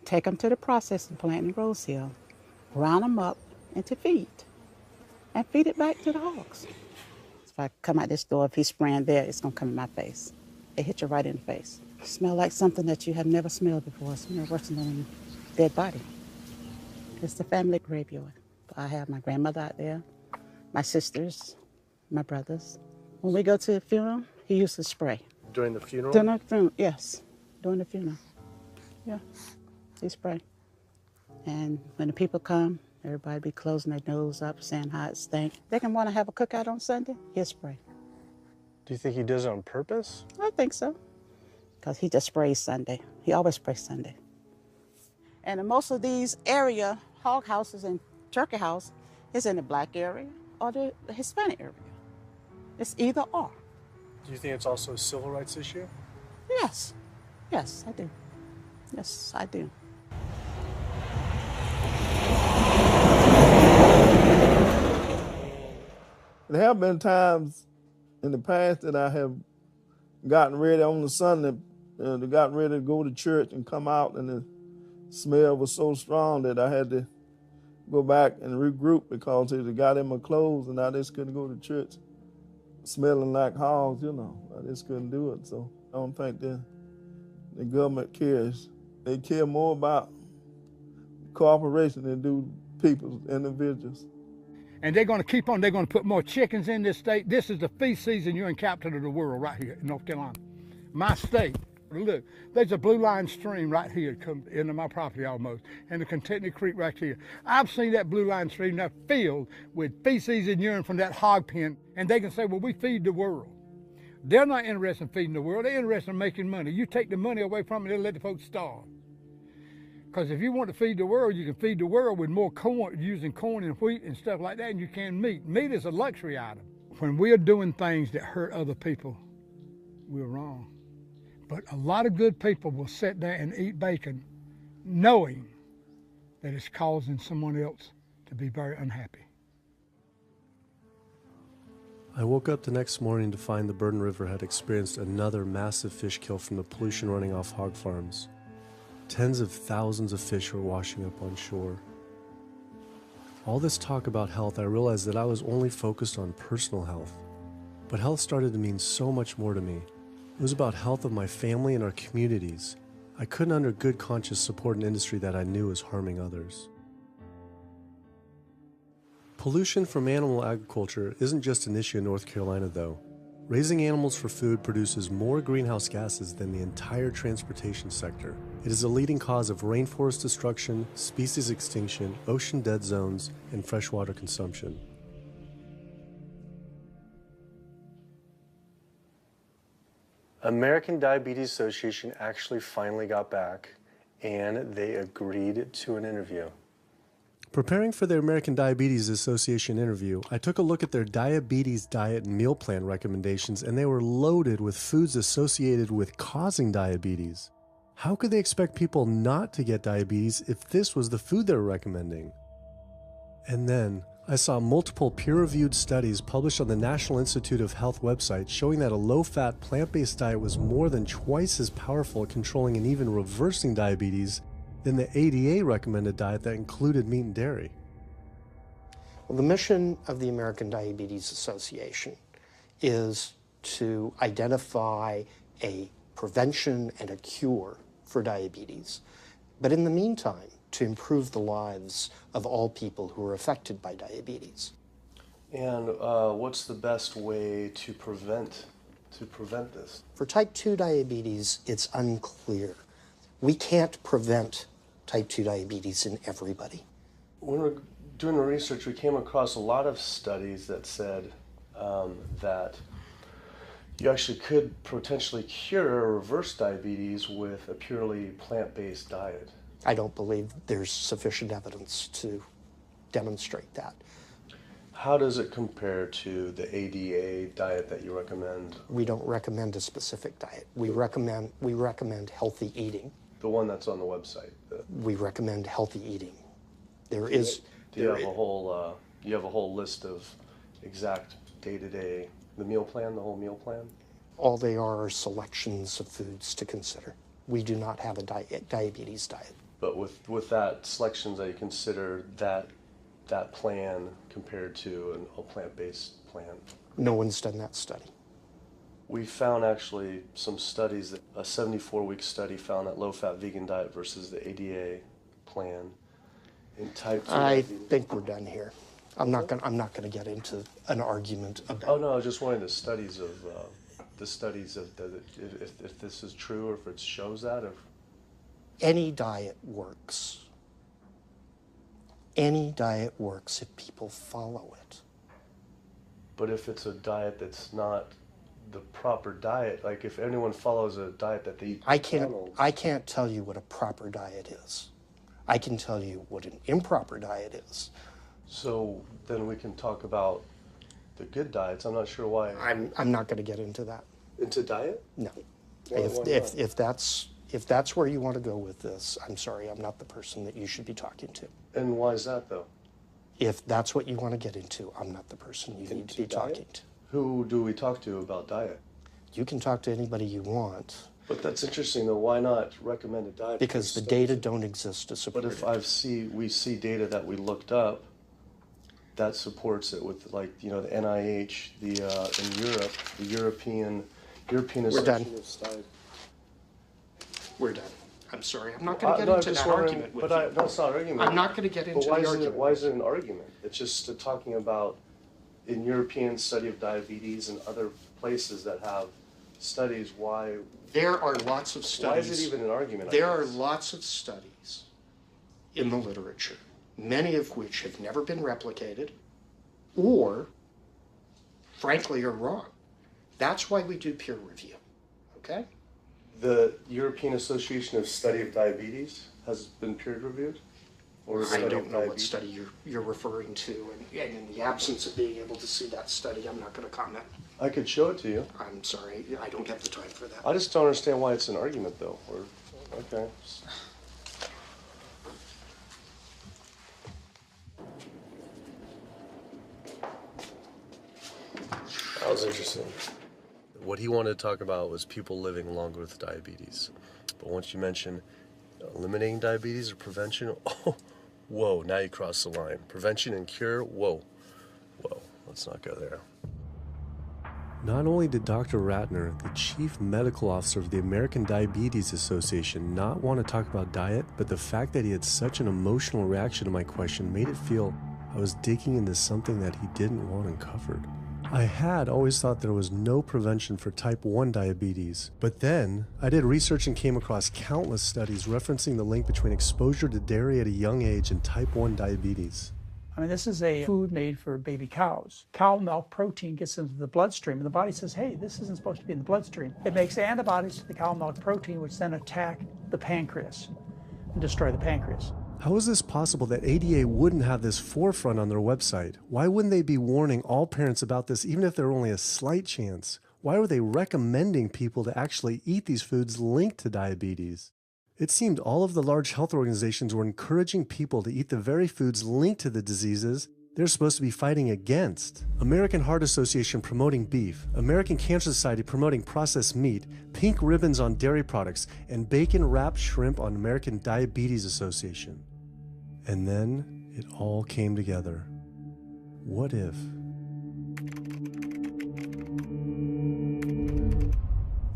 take them to the processing plant in Rose Hill, round them up into feed, and feed it back to the hogs. If I come out this door, if he's spraying there, it's gonna come in my face. It hit you right in the face. It smells like something that you have never smelled before. It smells worse than a dead body. It's the family graveyard. I have my grandmother out there, my sisters, my brothers. When we go to the funeral, he used to spray. During the funeral? During the funeral, yes. During the funeral. Yeah, he spray. And when the people come, everybody be closing their nose up, saying how it stank. They can want to have a cookout on Sunday, he'll spray. Do you think he does it on purpose? I think so, because he just sprays Sunday. He always sprays Sunday. And in most of these area, hog houses and turkey house is in the black area or the Hispanic area. It's either or. Do you think it's also a civil rights issue? Yes. Yes, I do. Yes, I do. There have been times in the past that I have gotten ready on the Sunday, gotten ready to go to church and come out, and the smell was so strong that I had to go back and regroup because it got in my clothes and I just couldn't go to church smelling like hogs, you know. I just couldn't do it. So I don't think the government cares. They care more about cooperation than do people, individuals. And they're going to keep on, they're going to put more chickens in this state. This is the feast season. You're in capital of the world right here in North Carolina. My state. Look, there's a blue line stream right here come into my property almost, and the Contentney Creek right here. I've seen that blue line stream now filled with feces and urine from that hog pen, and they can say, well, we feed the world. They're not interested in feeding the world. They're interested in making money. You take the money away from them, they'll let the folks starve. Because if you want to feed the world, you can feed the world with more corn, using corn and wheat and stuff like that, and you can meat. Meat is a luxury item. When we're doing things that hurt other people, we're wrong. But a lot of good people will sit there and eat bacon knowing that it's causing someone else to be very unhappy. I woke up the next morning to find the Burden River had experienced another massive fish kill from the pollution running off hog farms. Tens of thousands of fish were washing up on shore. All this talk about health, I realized that I was only focused on personal health. But health started to mean so much more to me. It was about health of my family and our communities. I couldn't under good conscience support an industry that I knew was harming others. Pollution from animal agriculture isn't just an issue in North Carolina, though. Raising animals for food produces more greenhouse gases than the entire transportation sector. It is a leading cause of rainforest destruction, species extinction, ocean dead zones, and freshwater consumption. American Diabetes Association actually finally got back and they agreed to an interview. Preparing for their American Diabetes Association interview, I took a look at their diabetes diet and meal plan recommendations, and they were loaded with foods associated with causing diabetes. How could they expect people not to get diabetes if this was the food they were recommending? And then I saw multiple peer-reviewed studies published on the National Institute of Health website showing that a low-fat, plant-based diet was more than twice as powerful at controlling and even reversing diabetes than the ADA recommended diet that included meat and dairy. Well, the mission of the American Diabetes Association is to identify a prevention and a cure for diabetes, but in the meantime, to improve the lives of all people who are affected by diabetes. And what's the best way to prevent this? For type 2 diabetes, it's unclear. We can't prevent type 2 diabetes in everybody. When we're doing the research, we came across a lot of studies that said that you actually could potentially cure or reverse diabetes with a purely plant-based diet. I don't believe there's sufficient evidence to demonstrate that. How does it compare to the ADA diet that you recommend? We don't recommend a specific diet. We recommend healthy eating. The one that's on the website. We recommend healthy eating. Do you have a whole list of exact day-to-day, the meal plan, the whole meal plan? All they are selections of foods to consider. We do not have a diabetes diet. But with that selections, that you consider that plan compared to a plant-based plan? No one's done that study. We found actually some studies that a 74-week study found that low-fat vegan diet versus the ADA plan in type 2. I think we're done here. I'm not going to get into an argument about. Oh no, I was just wondering the studies of if this is true or if it shows that. Any diet works. Any diet works if people follow it. But if it's a diet that's not the proper diet, like if anyone follows a diet that they eat I can't tell you what a proper diet is. I can tell you what an improper diet is. So then we can talk about the good diets. I'm not sure why. I'm not going to get into that. Into diet? No. Why not? If that's where you want to go with this, I'm sorry, I'm not the person that you should be talking to. And why is that, though? If that's what you want to get into, I'm not the person you need to be talking to. Who do we talk to about diet? You can talk to anybody you want. But that's interesting, though. Why not recommend a diet? Because the data don't exist to support it. But if we see data that we looked up that supports it with, like, you know, the NIH, in Europe, the European Association of Diet. We're done. I'm sorry. I'm not going to get into that argument with you. No, it's not an argument. I'm not going to get into the argument. Why is it an argument? It's just talking about in European study of diabetes and other places that have studies why. There are lots of studies. Why is it even an argument? There are lots of studies in the literature, many of which have never been replicated or, frankly, are wrong. That's why we do peer review, okay? The European Association of Study of Diabetes has been peer reviewed? I don't know what study you're referring to, and in the absence of being able to see that study, I'm not going to comment. I could show it to you. I'm sorry, I don't have the time for that. I just don't understand why it's an argument, though. Okay. That was interesting. What he wanted to talk about was people living longer with diabetes. But once you mention eliminating diabetes or prevention, oh, whoa, now you cross the line. Prevention and cure, whoa, let's not go there. Not only did Dr. Ratner, the chief medical officer of the American Diabetes Association, not want to talk about diet, but the fact that he had such an emotional reaction to my question made it feel I was digging into something that he didn't want uncovered. I had always thought there was no prevention for type 1 diabetes, but then I did research and came across countless studies referencing the link between exposure to dairy at a young age and type 1 diabetes. I mean, this is a food made for baby cows. Cow milk protein gets into the bloodstream, and the body says, hey, this isn't supposed to be in the bloodstream. It makes antibodies to the cow milk protein, which then attack the pancreas and destroy the pancreas. How is this possible that ADA wouldn't have this forefront on their website? Why wouldn't they be warning all parents about this, even if there were only a slight chance? Why were they recommending people to actually eat these foods linked to diabetes? It seemed all of the large health organizations were encouraging people to eat the very foods linked to the diseases they're supposed to be fighting against. American Heart Association promoting beef, American Cancer Society promoting processed meat, pink ribbons on dairy products, and bacon-wrapped shrimp on American Diabetes Association. And then it all came together. What if?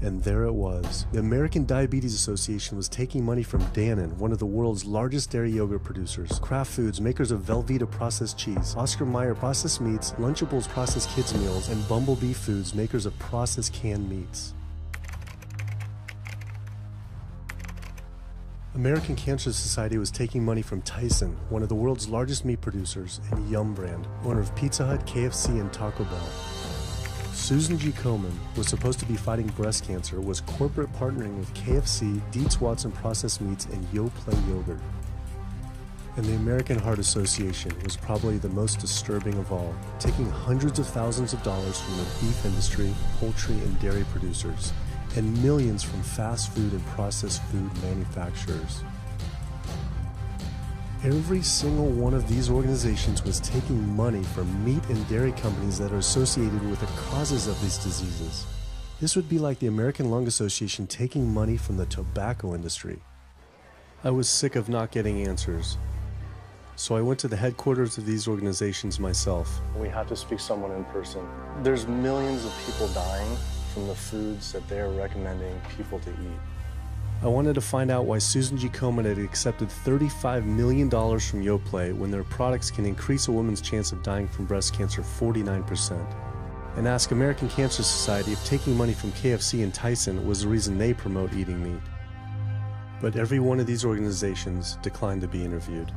And there it was. The American Diabetes Association was taking money from Dannon, one of the world's largest dairy yogurt producers, Kraft Foods, makers of Velveeta processed cheese, Oscar Mayer processed meats, Lunchables processed kids meals, and Bumblebee Foods, makers of processed canned meats. American Cancer Society was taking money from Tyson, one of the world's largest meat producers, and Yum Brand, owner of Pizza Hut, KFC, and Taco Bell. Susan G. Komen was supposed to be fighting breast cancer, was corporate partnering with KFC, Dietz Watson Processed Meats, and Yoplait Yogurt. And the American Heart Association was probably the most disturbing of all, taking hundreds of thousands of dollars from the beef industry, poultry, and dairy producers, and millions from fast food and processed food manufacturers. Every single one of these organizations was taking money from meat and dairy companies that are associated with the causes of these diseases. This would be like the American Lung Association taking money from the tobacco industry. I was sick of not getting answers, so I went to the headquarters of these organizations myself. We have to speak to someone in person. There's millions of people dying from the foods that they're recommending people to eat. I wanted to find out why Susan G. Komen had accepted $35 million from Yoplait when their products can increase a woman's chance of dying from breast cancer 49%. And ask American Cancer Society if taking money from KFC and Tyson was the reason they promote eating meat. But every one of these organizations declined to be interviewed.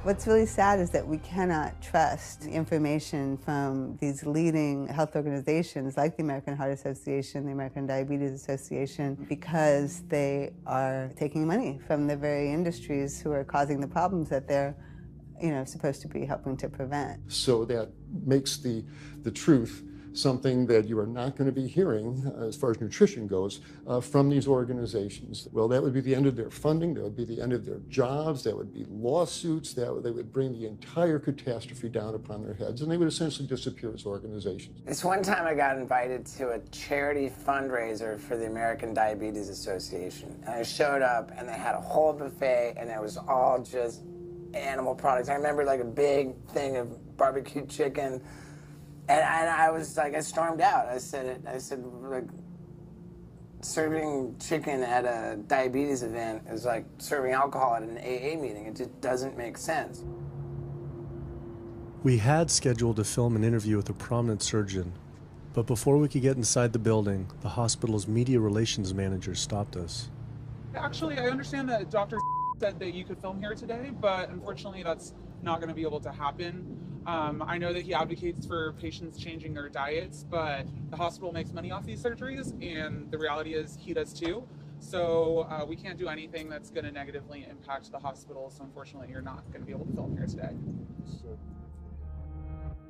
What's really sad is that we cannot trust information from these leading health organizations like the American Heart Association, the American Diabetes Association, because they are taking money from the very industries who are causing the problems that they're supposed to be helping to prevent. So that makes the truth something that you are not going to be hearing, as far as nutrition goes, from these organizations. Well, that would be the end of their funding, that would be the end of their jobs, that would be lawsuits, they would bring the entire catastrophe down upon their heads, and they would essentially disappear as organizations. This one time I got invited to a charity fundraiser for the American Diabetes Association. And I showed up, and they had a whole buffet, and it was all just animal products. I remember like a big thing of barbecue chicken. And I was like, I stormed out. I said, like, serving chicken at a diabetes event is like serving alcohol at an AA meeting. It just doesn't make sense. We had scheduled to film an interview with a prominent surgeon, but before we could get inside the building, the hospital's media relations manager stopped us. Actually, I understand that Dr. said that you could film here today, but unfortunately that's not going to be able to happen. I know that he advocates for patients changing their diets, but the hospital makes money off these surgeries, and the reality is he does too. So we can't do anything that's going to negatively impact the hospital, so unfortunately you're not going to be able to film here today.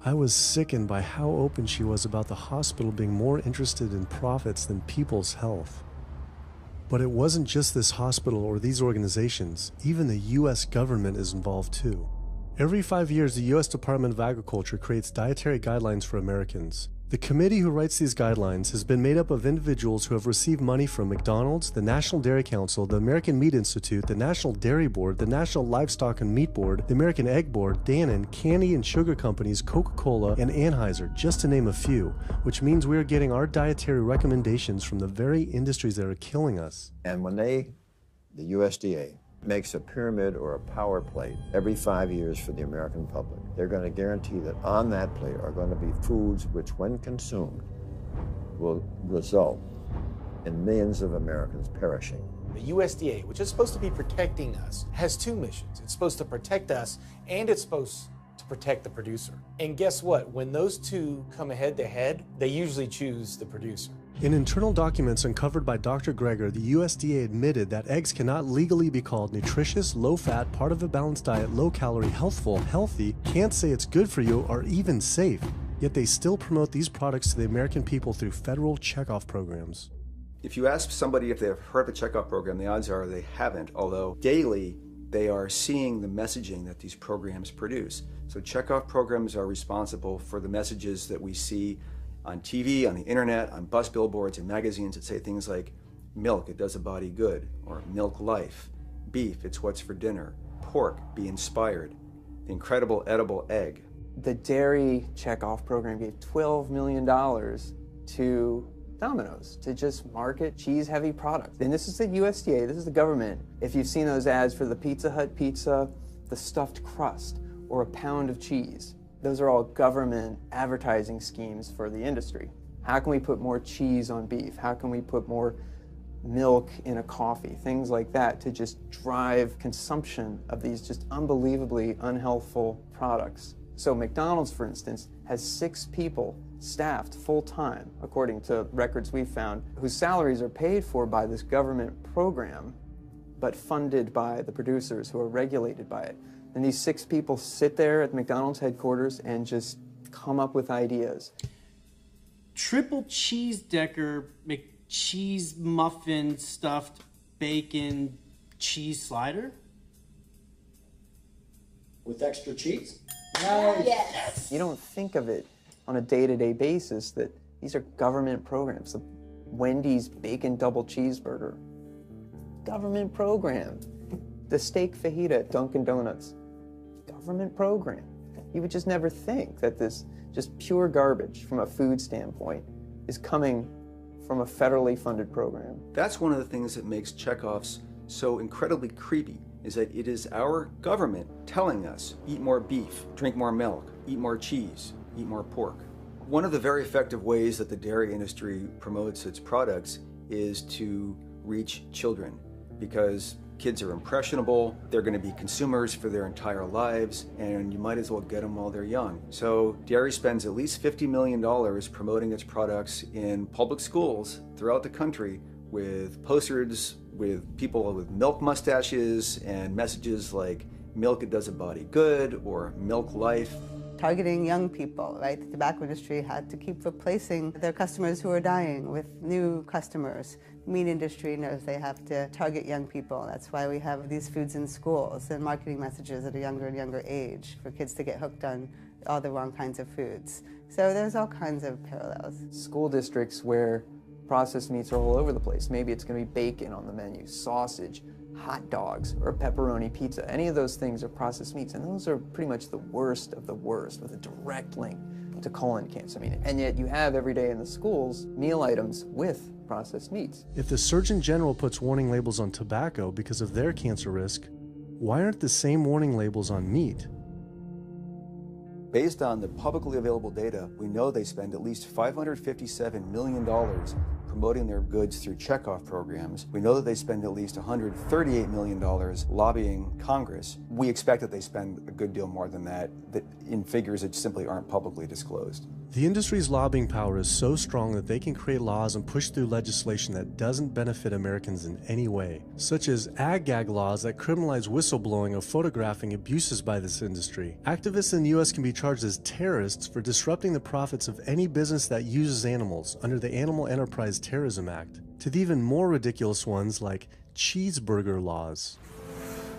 I was sickened by how open she was about the hospital being more interested in profits than people's health. But it wasn't just this hospital or these organizations. Even the U.S. government is involved too. Every 5 years, the U.S. Department of Agriculture creates dietary guidelines for Americans. The committee who writes these guidelines has been made up of individuals who have received money from McDonald's, the National Dairy Council, the American Meat Institute, the National Dairy Board, the National Livestock and Meat Board, the American Egg Board, Dannon, candy and sugar companies, Coca-Cola, and Anheuser, just to name a few, which means we are getting our dietary recommendations from the very industries that are killing us. And when the USDA, makes a pyramid or a power plate every 5 years for the American public, they're going to guarantee that on that plate are going to be foods which, when consumed, will result in millions of Americans perishing. The USDA, which is supposed to be protecting us, has two missions. It's supposed to protect us, and it's supposed to protect the producer. And guess what? When those two come head to head, they usually choose the producer. In internal documents uncovered by Dr. Greger, the USDA admitted that eggs cannot legally be called nutritious, low-fat, part of a balanced diet, low-calorie, healthful, healthy, can't say it's good for you, or even safe. Yet they still promote these products to the American people through federal checkoff programs. If you ask somebody if they've heard of the checkoff program, the odds are they haven't, although daily they are seeing the messaging that these programs produce. So checkoff programs are responsible for the messages that we see on TV, on the internet, on bus billboards and magazines that say things like, milk, it does a body good, or milk life, beef, it's what's for dinner, pork, be inspired, the incredible edible egg. The dairy checkoff program gave $12 million to Domino's to just market cheese-heavy products. And this is the USDA, this is the government. If you've seen those ads for the Pizza Hut pizza, the stuffed crust, or a pound of cheese, those are all government advertising schemes for the industry. How can we put more cheese on beef? How can we put more milk in a coffee? Things like that to just drive consumption of these just unbelievably unhealthful products. So McDonald's, for instance, has 6 people staffed full-time, according to records we've found, whose salaries are paid for by this government program, but funded by the producers who are regulated by it. And these 6 people sit there at McDonald's headquarters and just come up with ideas. Triple cheese decker McCheese muffin stuffed bacon cheese slider? With extra cheese? Yes. You don't think of it on a day-to-day basis that these are government programs. The Wendy's bacon double cheeseburger, government program. The steak fajita at Dunkin' Donuts, government program. You would just never think that this just pure garbage from a food standpoint is coming from a federally funded program. That's one of the things that makes checkoffs so incredibly creepy, is that it is our government telling us, eat more beef, drink more milk, eat more cheese, eat more pork. One of the very effective ways that the dairy industry promotes its products is to reach children. because kids are impressionable, they're going to be consumers for their entire lives, and you might as well get them while they're young. So dairy spends at least $50 million promoting its products in public schools throughout the country with posters with people with milk mustaches and messages like milk, it does a body good, or milk life. Targeting young people, right? The tobacco industry had to keep replacing their customers who are dying with new customers. The meat industry knows they have to target young people. That's why we have these foods in schools and marketing messages at a younger and younger age for kids to get hooked on all the wrong kinds of foods. So there's all kinds of parallels. School districts where processed meats are all over the place. Maybe it's going to be bacon on the menu, sausage, hot dogs, or pepperoni pizza. Any of those things are processed meats, and those are pretty much the worst of the worst with a direct link to colon cancer. And yet you have every day in the schools meal items with processed meats. If the Surgeon General puts warning labels on tobacco because of their cancer risk, why aren't the same warning labels on meat? Based on the publicly available data, we know they spend at least $557 million promoting their goods through checkoff programs. We know that they spend at least $138 million lobbying Congress. We expect that they spend a good deal more than that in figures that simply aren't publicly disclosed. The industry's lobbying power is so strong that they can create laws and push through legislation that doesn't benefit Americans in any way, such as ag-gag laws that criminalize whistleblowing or photographing abuses by this industry. Activists in the U.S. can be charged as terrorists for disrupting the profits of any business that uses animals under the Animal Enterprise Terrorism Act, to the even more ridiculous ones like cheeseburger laws.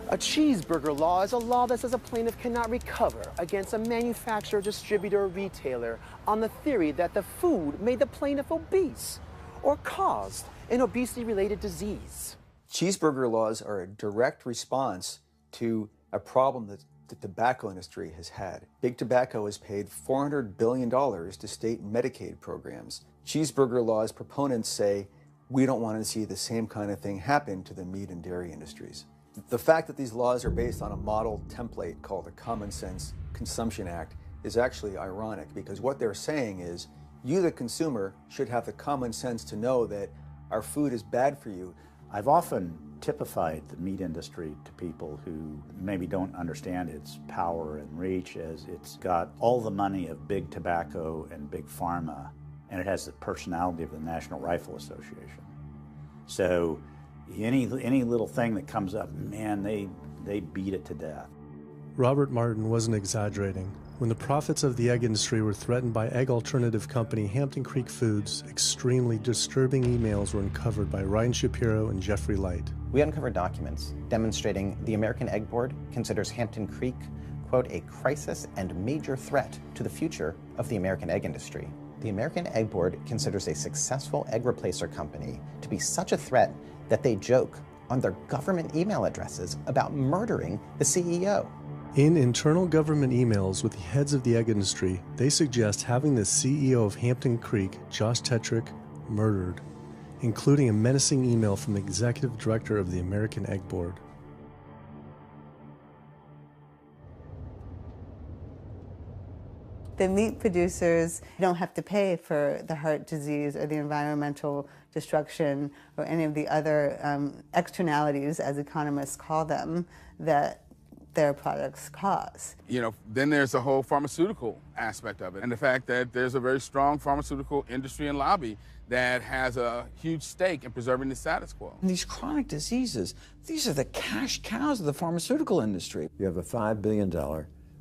A cheeseburger law is a law that says a plaintiff cannot recover against a manufacturer, distributor, or retailer on the theory that the food made the plaintiff obese or caused an obesity-related disease. Cheeseburger laws are a direct response to a problem that the tobacco industry has had. Big Tobacco has paid $400 billion to state Medicaid programs. Cheeseburger laws proponents say, we don't want to see the same kind of thing happen to the meat and dairy industries. The fact that these laws are based on a model template called the Common Sense Consumption Act is actually ironic, because what they're saying is you, the consumer, should have the common sense to know that our food is bad for you. I've often typified the meat industry to people who maybe don't understand its power and reach, as it's got all the money of big tobacco and big pharma, and it has the personality of the National Rifle Association. So any little thing that comes up, man, they beat it to death. Robert Martin wasn't exaggerating. When the profits of the egg industry were threatened by egg alternative company Hampton Creek Foods, extremely disturbing emails were uncovered by Ryan Shapiro and Jeffrey Light. We uncovered documents demonstrating the American Egg Board considers Hampton Creek, quote, a crisis and major threat to the future of the American egg industry. The American Egg Board considers a successful egg replacer company to be such a threat that they joke on their government email addresses about murdering the CEO. In internal government emails with the heads of the egg industry, they suggest having the CEO of Hampton Creek, Josh Tetrick, murdered, including a menacing email from the executive director of the American Egg Board. The meat producers don't have to pay for the heart disease or the environmental destruction or any of the other externalities, as economists call them, that their products cause. You know, then there's the whole pharmaceutical aspect of it, and the fact that there's a very strong pharmaceutical industry and lobby that has a huge stake in preserving the status quo. And these chronic diseases, these are the cash cows of the pharmaceutical industry. You have a $5 billion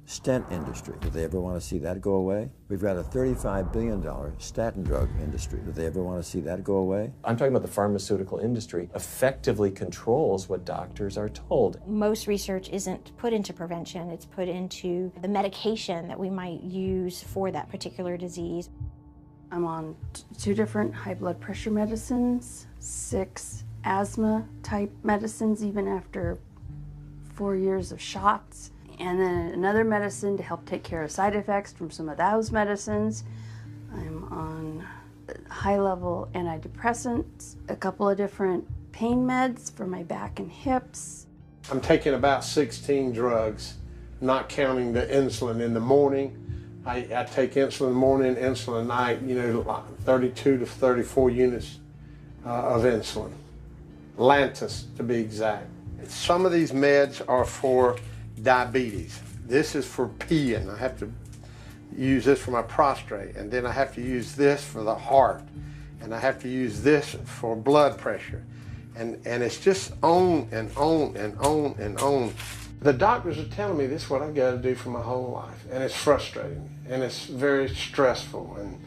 stent industry. Do they ever want to see that go away? We've got a $35 billion statin drug industry. Do they ever want to see that go away? I'm talking about the pharmaceutical industry effectively controls what doctors are told. Most research isn't put into prevention, it's put into the medication that we might use for that particular disease. I'm on 2 different high blood pressure medicines, 6 asthma type medicines, even after 4 years of shots. And then another medicine to help take care of side effects from some of those medicines. I'm on high-level antidepressants, a couple of different pain meds for my back and hips. I'm taking about 16 drugs, not counting the insulin in the morning. I take insulin in the morning, insulin at night, 32 to 34 units of insulin. Lantus to be exact. Some of these meds are for diabetes. This is for peeing. I have to use this for my prostate, and then I have to use this for the heart, and I have to use this for blood pressure. And it's just on and on and on and on. The doctors are telling me this is what I've got to do for my whole life, and it's frustrating, and it's very stressful, and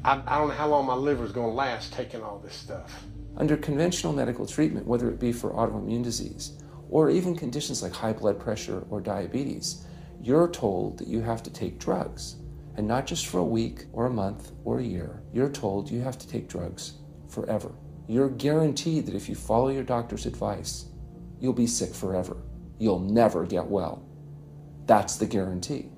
I don't know how long my liver is going to last taking all this stuff. Under conventional medical treatment, whether it be for autoimmune disease or even conditions like high blood pressure or diabetes, you're told that you have to take drugs. And not just for a week or a month or a year. You're told you have to take drugs forever. You're guaranteed that if you follow your doctor's advice, you'll be sick forever. You'll never get well. That's the guarantee.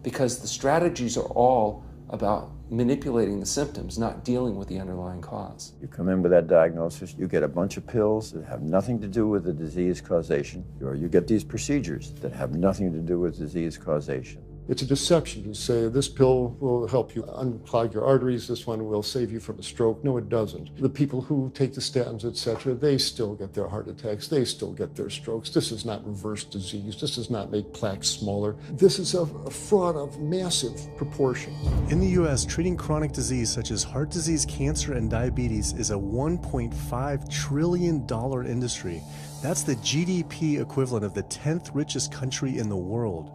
Because the strategies are all about manipulating the symptoms, not dealing with the underlying cause. You come in with that diagnosis, you get a bunch of pills that have nothing to do with the disease causation, or you get these procedures that have nothing to do with disease causation. It's a deception to say this pill will help you unclog your arteries, this one will save you from a stroke. No, it doesn't. The people who take the statins, etc., they still get their heart attacks, they still get their strokes. This does not reverse disease. This does not make plaques smaller. This is a fraud of massive proportions. In the U.S., treating chronic disease such as heart disease, cancer, and diabetes is a $1.5 trillion industry. That's the GDP equivalent of the 10th richest country in the world.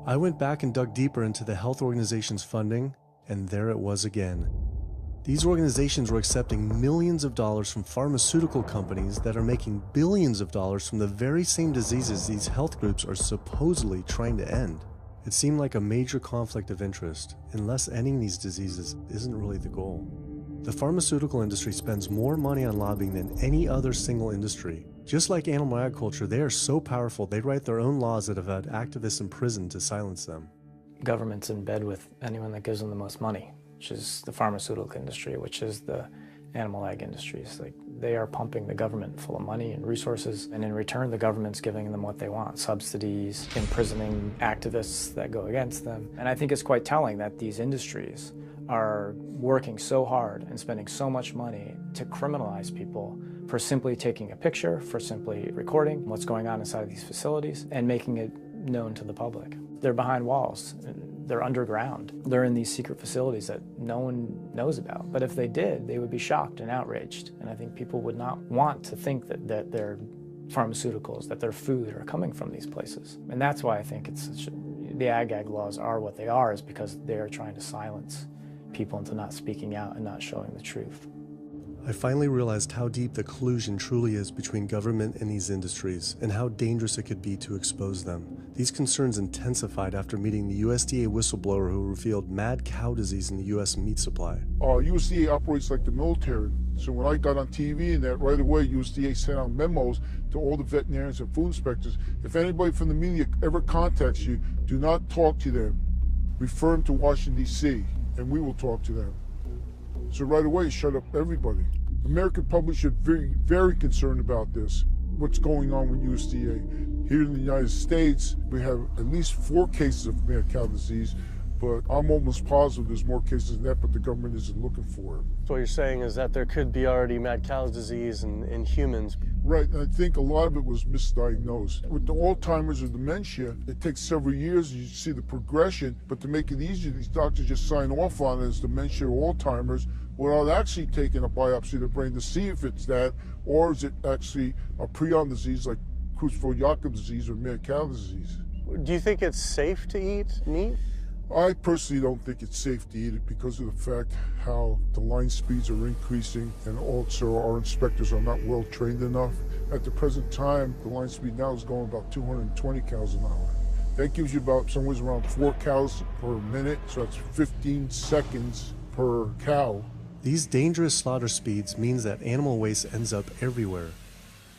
I went back and dug deeper into the health organization's funding, and there it was again. These organizations were accepting millions of dollars from pharmaceutical companies that are making billions of dollars from the very same diseases these health groups are supposedly trying to end. It seemed like a major conflict of interest, unless ending these diseases isn't really the goal. The pharmaceutical industry spends more money on lobbying than any other single industry. Just like animal agriculture, they are so powerful they write their own laws that have had activists imprisoned to silence them. Government's in bed with anyone that gives them the most money, which is the pharmaceutical industry, which is the animal ag industries. Like, they are pumping the government full of money and resources, and in return the government's giving them what they want: subsidies, imprisoning activists that go against them. And I think it's quite telling that these industries are working so hard and spending so much money to criminalize people for simply taking a picture, for simply recording what's going on inside of these facilities and making it known to the public. They're behind walls, they're underground, they're in these secret facilities that no one knows about. But if they did, they would be shocked and outraged. And I think people would not want to think that their pharmaceuticals, that their food are coming from these places. And that's why I think the ag laws are what they are, is because they are trying to silence people into not speaking out and not showing the truth. I finally realized how deep the collusion truly is between government and these industries, and how dangerous it could be to expose them. These concerns intensified after meeting the USDA whistleblower who revealed mad cow disease in the U.S. meat supply. USDA operates like the military. So when I got on TV and that, right away USDA sent out memos to all the veterinarians and food inspectors. If anybody from the media ever contacts you, do not talk to them. Refer them to Washington, D.C., and we will talk to them. So right away, shut up everybody. American public should be very concerned about this, what's going on with USDA. Here in the United States, we have at least 4 cases of mad cow disease, but I'm almost positive there's more cases than that, but the government isn't looking for it. So what you're saying is that there could be already mad cow disease in humans. Right, and I think a lot of it was misdiagnosed. With the Alzheimer's or dementia, it takes several years, you see the progression, but to make it easier, these doctors just sign off on it as dementia or Alzheimer's without actually taking a biopsy of the brain to see if it's that, or is it actually a prion disease like Creutzfeldt-Jakob disease or mad cow disease. Do you think it's safe to eat meat? I personally don't think it's safe to eat it because of the fact how the line speeds are increasing, and also our inspectors are not well trained enough. At the present time, the line speed now is going about 220 cows an hour. That gives you about somewhere around 4 cows per minute, so that's 15 seconds per cow. These dangerous slaughter speeds means that animal waste ends up everywhere.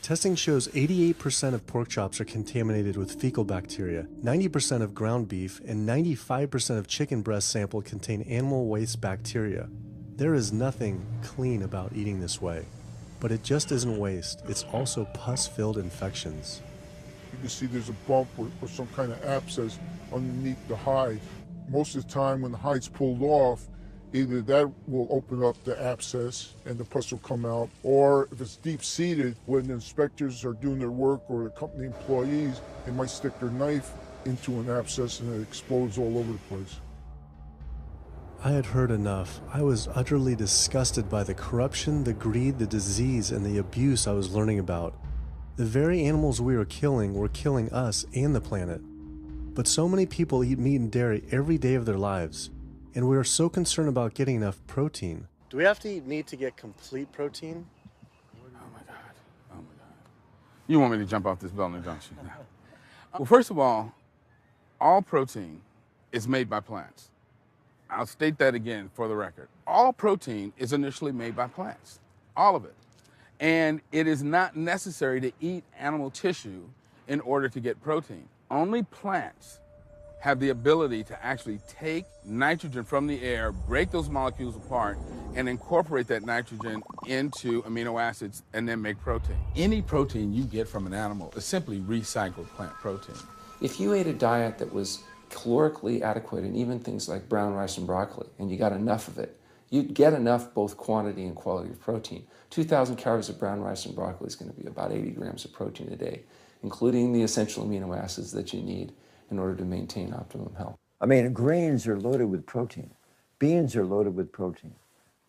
Testing shows 88% of pork chops are contaminated with fecal bacteria, 90% of ground beef, and 95% of chicken breast sampled contain animal waste bacteria. There is nothing clean about eating this way. But it just isn't waste, it's also pus-filled infections. You can see there's a bump or some kind of abscess underneath the hide. Most of the time when the hide's pulled off, Either that will open up the abscess and the pus will come out, or if it's deep-seated, when the inspectors are doing their work or the company employees, they might stick their knife into an abscess and it explodes all over the place. I had heard enough. I was utterly disgusted by the corruption, the greed, the disease, and the abuse I was learning about. The very animals we were killing us and the planet. But so many people eat meat and dairy every day of their lives, and we are so concerned about getting enough protein. Do we have to eat meat to get complete protein? Oh my God. Oh my God. You want me to jump off this building, don't you? Well, first of all protein is made by plants. I'll state that again for the record. All protein is initially made by plants, all of it. And it is not necessary to eat animal tissue in order to get protein. Only plants have the ability to actually take nitrogen from the air, break those molecules apart, and incorporate that nitrogen into amino acids and then make protein. Any protein you get from an animal is simply recycled plant protein. If you ate a diet that was calorically adequate, and even things like brown rice and broccoli, and you got enough of it, you'd get enough both quantity and quality of protein. 2,000 calories of brown rice and broccoli is going to be about 80 grams of protein a day, including the essential amino acids that you need in order to maintain optimum health. I mean, grains are loaded with protein. Beans are loaded with protein.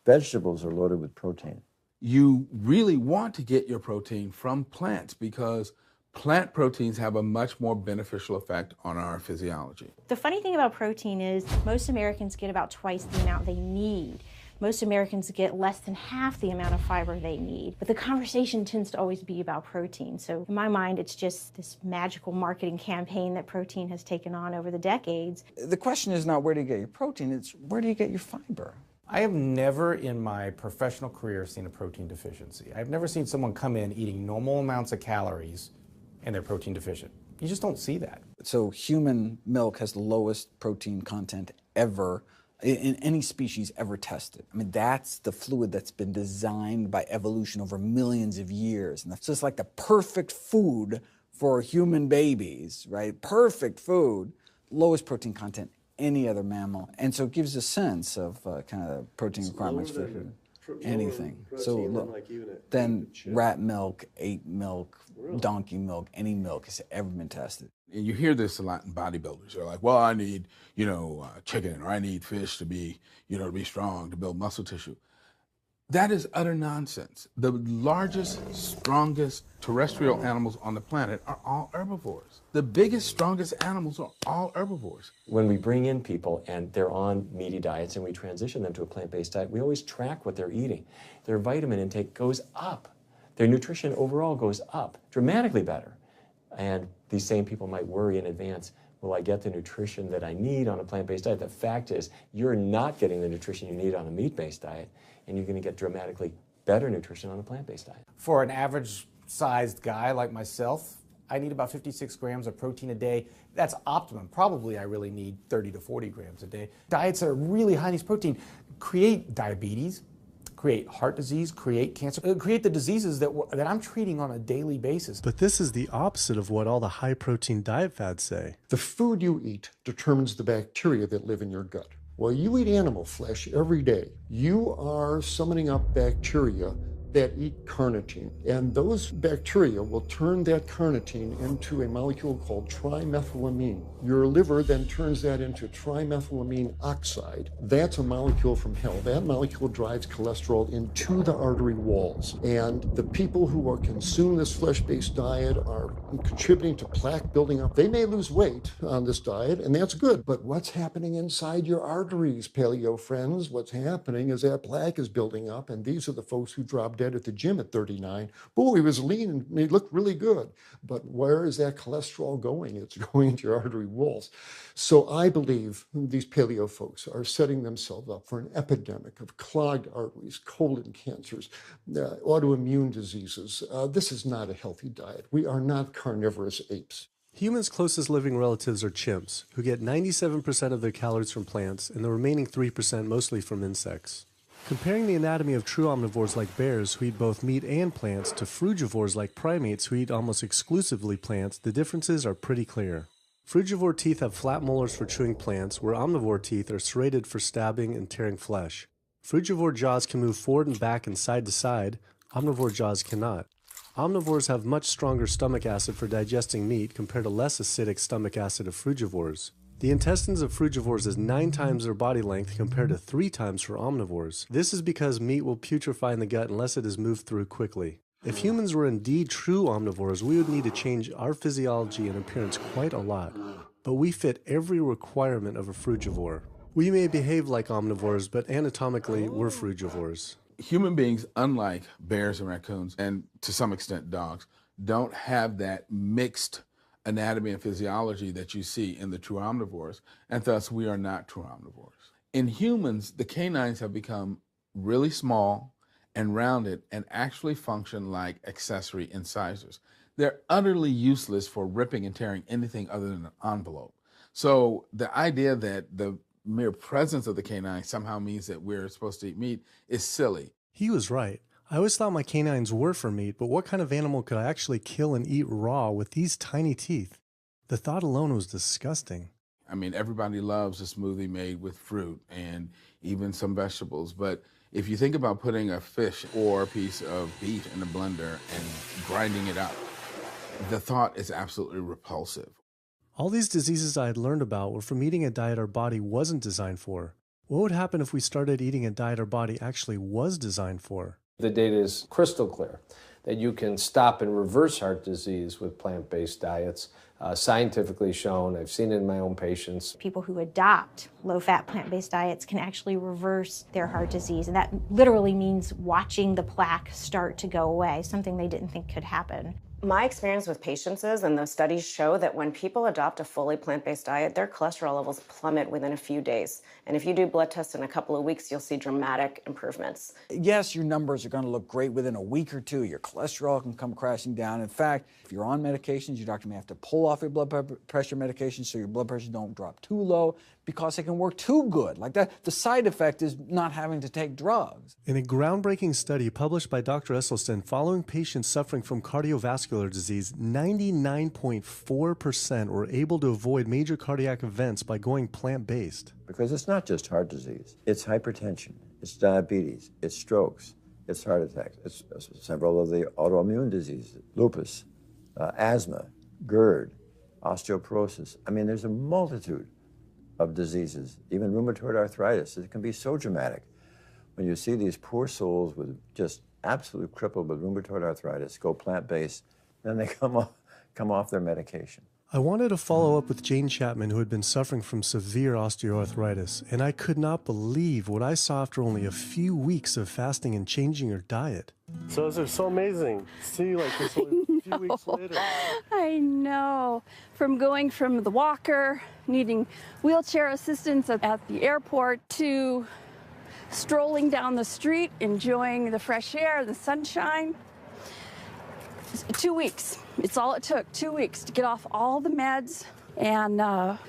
Vegetables are loaded with protein. You really want to get your protein from plants because plant proteins have a much more beneficial effect on our physiology. The funny thing about protein is most Americans get about twice the amount they need. Most Americans get less than half the amount of fiber they need. But the conversation tends to always be about protein. So in my mind, it's just this magical marketing campaign that protein has taken on over the decades. The question is not where do you get your protein, it's where do you get your fiber? I have never in my professional career seen a protein deficiency. I've never seen someone come in eating normal amounts of calories and they're protein deficient. You just don't see that. So human milk has the lowest protein content ever in any species ever tested. I mean, that's the fluid that's been designed by evolution over millions of years. And that's just like the perfect food for human babies, right? Perfect food, lowest protein content any other mammal. And so it gives a sense of kind of protein requirements for anything. So look, then rat milk, ape milk, donkey milk, any milk has ever been tested. And you hear this a lot in bodybuilders. They're like, well, I need, chicken, or I need fish to be, to be strong, to build muscle tissue. That is utter nonsense. The largest, strongest terrestrial animals on the planet are all herbivores. The biggest, strongest animals are all herbivores. When we bring in people and they're on meaty diets and we transition them to a plant-based diet, we always track what they're eating. Their vitamin intake goes up. Their nutrition overall goes up, dramatically better. And these same people might worry in advance, will I get the nutrition that I need on a plant-based diet? The fact is, you're not getting the nutrition you need on a meat-based diet, and you're going to get dramatically better nutrition on a plant-based diet. For an average-sized guy like myself, I need about 56 grams of protein a day. That's optimum. Probably I really need 30 to 40 grams a day. Diets that are really high in these protein create diabetes, create heart disease, create cancer, create the diseases that I'm treating on a daily basis. But this is the opposite of what all the high-protein diet fads say. The food you eat determines the bacteria that live in your gut. Well, you eat animal flesh every day. You are summoning up bacteria that eat carnitine. And those bacteria will turn that carnitine into a molecule called trimethylamine. Your liver then turns that into trimethylamine oxide. That's a molecule from hell. That molecule drives cholesterol into the artery walls. And the people who are consuming this flesh-based diet are contributing to plaque building up. They may lose weight on this diet, and that's good. But what's happening inside your arteries, paleo friends? What's happening is that plaque is building up, and these are the folks who dropped dead at the gym at 39. Boy, he was lean and he looked really good. But where is that cholesterol going? It's going into your artery walls. So I believe these paleo folks are setting themselves up for an epidemic of clogged arteries, colon cancers, autoimmune diseases. This is not a healthy diet. We are not carnivorous apes. Humans' closest living relatives are chimps, who get 97% of their calories from plants and the remaining 3% mostly from insects. Comparing the anatomy of true omnivores like bears, who eat both meat and plants, to frugivores like primates, who eat almost exclusively plants, the differences are pretty clear. Frugivore teeth have flat molars for chewing plants, where omnivore teeth are serrated for stabbing and tearing flesh. Frugivore jaws can move forward and back and side to side. Omnivore jaws cannot. Omnivores have much stronger stomach acid for digesting meat compared to less acidic stomach acid of frugivores. The intestines of frugivores is 9 times their body length compared to 3 times for omnivores. This is because meat will putrefy in the gut unless it is moved through quickly. If humans were indeed true omnivores, we would need to change our physiology and appearance quite a lot. But we fit every requirement of a frugivore. We may behave like omnivores, but anatomically, we're frugivores. Human beings, unlike bears and raccoons, and to some extent dogs, don't have that mixed anatomy and physiology that you see in the true omnivores, and thus we are not true omnivores. In humans, the canines have become really small and rounded and actually function like accessory incisors. They're utterly useless for ripping and tearing anything other than an envelope. So the idea that the mere presence of the canine somehow means that we're supposed to eat meat is silly. He was right. I always thought my canines were for meat, but what kind of animal could I actually kill and eat raw with these tiny teeth? The thought alone was disgusting. I mean, everybody loves a smoothie made with fruit and even some vegetables, but if you think about putting a fish or a piece of beef in a blender and grinding it up, the thought is absolutely repulsive. All these diseases I had learned about were from eating a diet our body wasn't designed for. What would happen if we started eating a diet our body actually was designed for? The data is crystal clear that you can stop and reverse heart disease with plant-based diets. Scientifically shown, I've seen it in my own patients. People who adopt low-fat plant-based diets can actually reverse their heart disease, and that literally means watching the plaque start to go away, something they didn't think could happen. My experience with patients is, and those studies show, that when people adopt a fully plant-based diet, their cholesterol levels plummet within a few days. And if you do blood tests in a couple of weeks, you'll see dramatic improvements. Yes, your numbers are going to look great within a week or two. Your cholesterol can come crashing down. In fact, if you're on medications, your doctor may have to pull off your blood pressure medication so your blood pressure don't drop too low because it can work too good. Like that, the side effect is not having to take drugs. In a groundbreaking study published by Dr. Esselstyn following patients suffering from cardiovascular disease, 99.4% were able to avoid major cardiac events by going plant-based. Because it's not just heart disease. It's hypertension, it's diabetes, it's strokes, it's heart attacks, it's several of the autoimmune diseases, lupus, asthma, GERD, osteoporosis. I mean, there's a multitude of diseases, even rheumatoid arthritis. It can be so dramatic when you see these poor souls with just absolutely crippled with rheumatoid arthritis go plant-based, then they come off their medication. I wanted to follow up with Jane Chapman, who had been suffering from severe osteoarthritis, and I could not believe what I saw after only a few weeks of fasting and changing her diet. So it's so amazing to see like this only a few weeks later. I know. From going from the walker, needing wheelchair assistance at the airport, to strolling down the street, enjoying the fresh air, the sunshine. 2 weeks. It's all it took, 2 weeks to get off all the meds and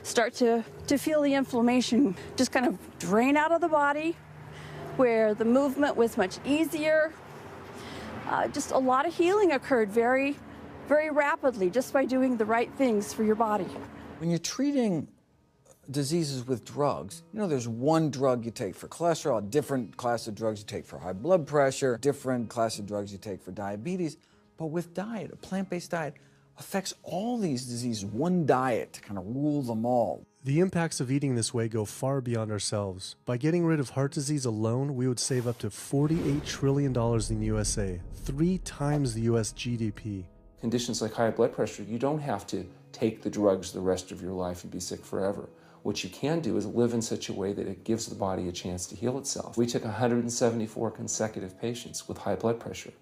start to feel the inflammation just kind of drain out of the body, where the movement was much easier. Just a lot of healing occurred very, very rapidly just by doing the right things for your body. When you're treating diseases with drugs, you know, there's one drug you take for cholesterol, a different class of drugs you take for high blood pressure, different class of drugs you take for diabetes. But with diet, a plant-based diet affects all these diseases, one diet to kind of rule them all. The impacts of eating this way go far beyond ourselves. By getting rid of heart disease alone, we would save up to $48 trillion in the USA, 3 times the US GDP. Conditions like high blood pressure, you don't have to take the drugs the rest of your life and be sick forever. What you can do is live in such a way that it gives the body a chance to heal itself. We took 174 consecutive patients with high blood pressure,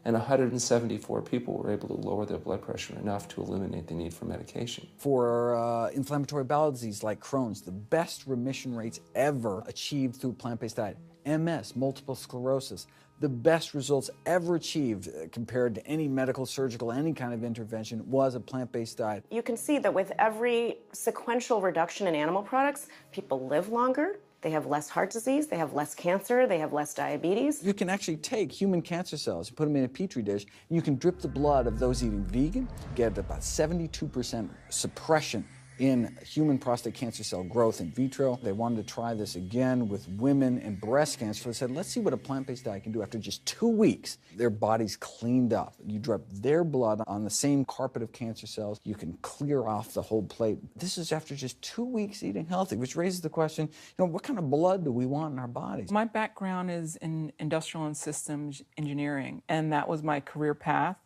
and 174 people were able to lower their blood pressure enough to eliminate the need for medication. For inflammatory bowel disease like Crohn's, the best remission rates ever achieved through plant-based diet. MS, multiple sclerosis, the best results ever achieved compared to any medical, surgical, any kind of intervention was a plant-based diet. You can see that with every sequential reduction in animal products, people live longer, they have less heart disease, they have less cancer, they have less diabetes. You can actually take human cancer cells, put them in a petri dish, and you can drip the blood of those eating vegan, get about 72% suppression in human prostate cancer cell growth in vitro. They wanted to try this again with women and breast cancer. So they said, let's see what a plant-based diet can do. After just 2 weeks, their bodies cleaned up. You drop their blood on the same carpet of cancer cells. You can clear off the whole plate. This is after just 2 weeks eating healthy, which raises the question, what kind of blood do we want in our bodies? My background is in industrial and systems engineering, and that was my career path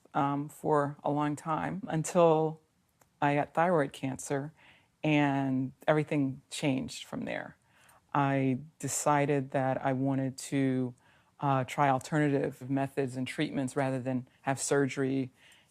for a long time until I got thyroid cancer, and everything changed from there. I decided that I wanted to try alternative methods and treatments rather than have surgery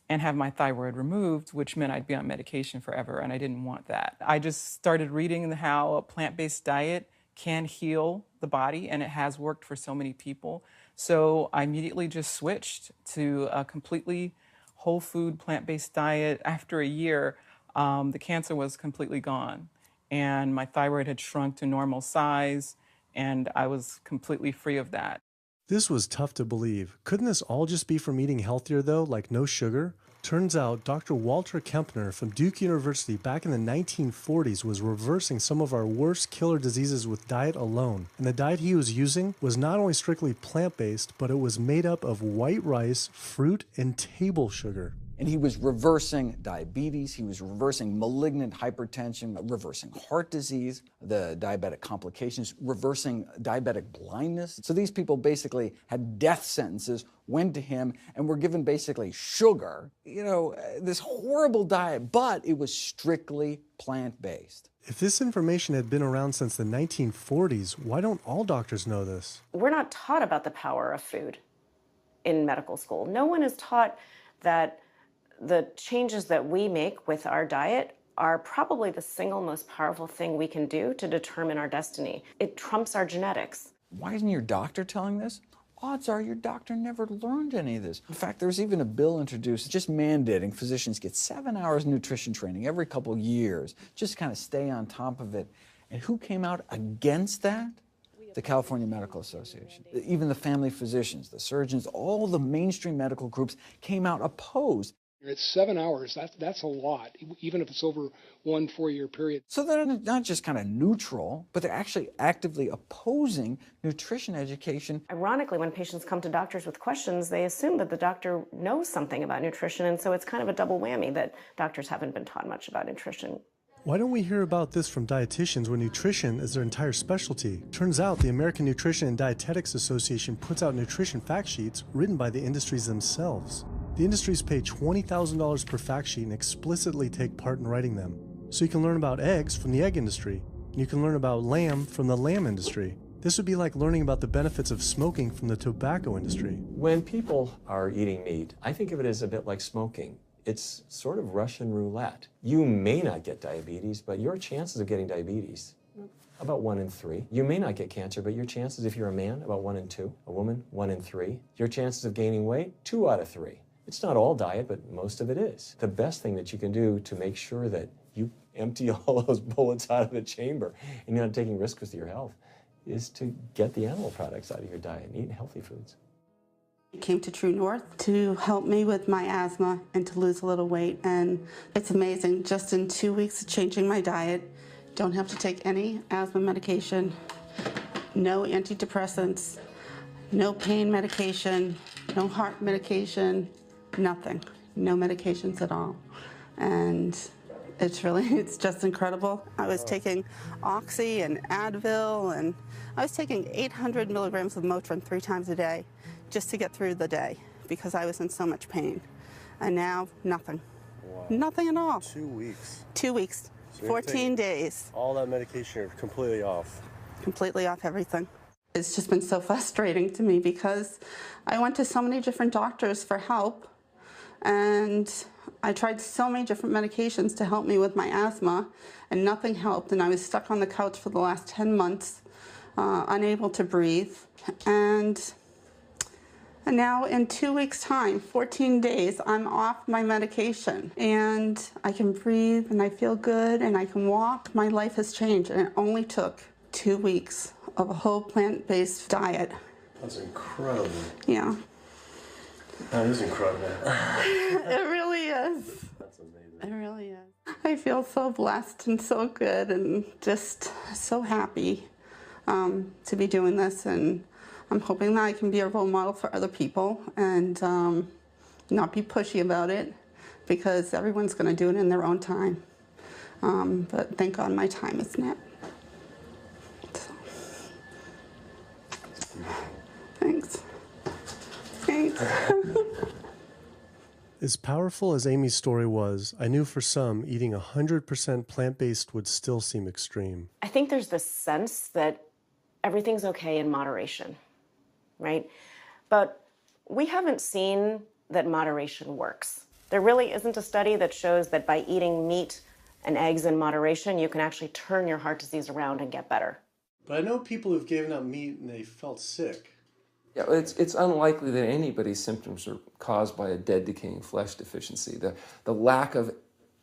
and have my thyroid removed, which meant I'd be on medication forever, and I didn't want that. I just started reading how a plant-based diet can heal the body, and it has worked for so many people. So I immediately just switched to a completely whole food plant-based diet. After a year, the cancer was completely gone, and my thyroid had shrunk to normal size, and I was completely free of that. This was tough to believe. Couldn't this all just be from eating healthier though, like no sugar? Turns out Dr. Walter Kempner from Duke University back in the 1940s was reversing some of our worst killer diseases with diet alone. And the diet he was using was not only strictly plant-based, but it was made up of white rice, fruit, and table sugar. And he was reversing diabetes, he was reversing malignant hypertension, reversing heart disease, the diabetic complications, reversing diabetic blindness. So these people basically had death sentences, went to him, and were given basically sugar, this horrible diet, but it was strictly plant-based. If this information had been around since the 1940s, why don't all doctors know this? We're not taught about the power of food in medical school. No one is taught that the changes that we make with our diet are probably the single most powerful thing we can do to determine our destiny. It trumps our genetics. Why isn't your doctor telling this? Odds are your doctor never learned any of this. In fact, there's even a bill introduced just mandating physicians get 7 hours nutrition training every couple years, just to kind of stay on top of it. And who came out against that? The California Medical Association. Even the family physicians, the surgeons, all the mainstream medical groups came out opposed. It's 7 hours. That's a lot, even if it's over 1 4-year period. So they're not just kind of neutral, but they're actually actively opposing nutrition education. Ironically, when patients come to doctors with questions, they assume that the doctor knows something about nutrition, and so it's kind of a double whammy that doctors haven't been taught much about nutrition. Why don't we hear about this from dietitians when nutrition is their entire specialty? Turns out the American Nutrition and Dietetics Association puts out nutrition fact sheets written by the industries themselves. The industries pay $20,000 per fact sheet and explicitly take part in writing them. So you can learn about eggs from the egg industry, and you can learn about lamb from the lamb industry. This would be like learning about the benefits of smoking from the tobacco industry. When people are eating meat, I think of it as a bit like smoking. It's sort of Russian roulette. You may not get diabetes, but your chances of getting diabetes, about 1 in 3. You may not get cancer, but your chances, if you're a man, about 1 in 2. A woman, 1 in 3. Your chances of gaining weight, 2 out of 3. It's not all diet, but most of it is. The best thing that you can do to make sure that you empty all those bullets out of the chamber and you're not taking risks with your health is to get the animal products out of your diet and eat healthy foods. I came to True North to help me with my asthma and to lose a little weight, and it's amazing. Just in 2 weeks of changing my diet, don't have to take any asthma medication, no antidepressants, no pain medication, no heart medication, nothing, no medications at all. And it's just incredible. I was taking Oxy and Advil, and I was taking 800 milligrams of Motrin 3 times a day just to get through the day because I was in so much pain. And now, nothing. Wow. Nothing at all. 2 weeks. 2 weeks, So 14 days. All that medication, you're completely off. Completely off everything. It's just been so frustrating to me because I went to so many different doctors for help, and I tried so many different medications to help me with my asthma, and nothing helped, and I was stuck on the couch for the last 10 months, unable to breathe. And now in 2 weeks' time, 14 days, I'm off my medication, and I can breathe, and I feel good, and I can walk. My life has changed, and it only took 2 weeks of a whole plant-based diet. That's incredible. Yeah. That is incredible. It really is. That's amazing. It really is. I feel so blessed and so good and just so happy to be doing this, and I'm hoping that I can be a role model for other people and not be pushy about it, because everyone's going to do it in their own time. But thank God my time is now. So. Thanks. Thanks. As powerful as Amy's story was, I knew for some, eating 100% plant-based would still seem extreme. I think there's this sense that everything's okay in moderation, right? But we haven't seen that moderation works. There really isn't a study that shows that by eating meat and eggs in moderation, you can actually turn your heart disease around and get better. But I know people who've given up meat and they felt sick. Yeah, it's unlikely that anybody's symptoms are caused by a dead, decaying flesh deficiency. The lack of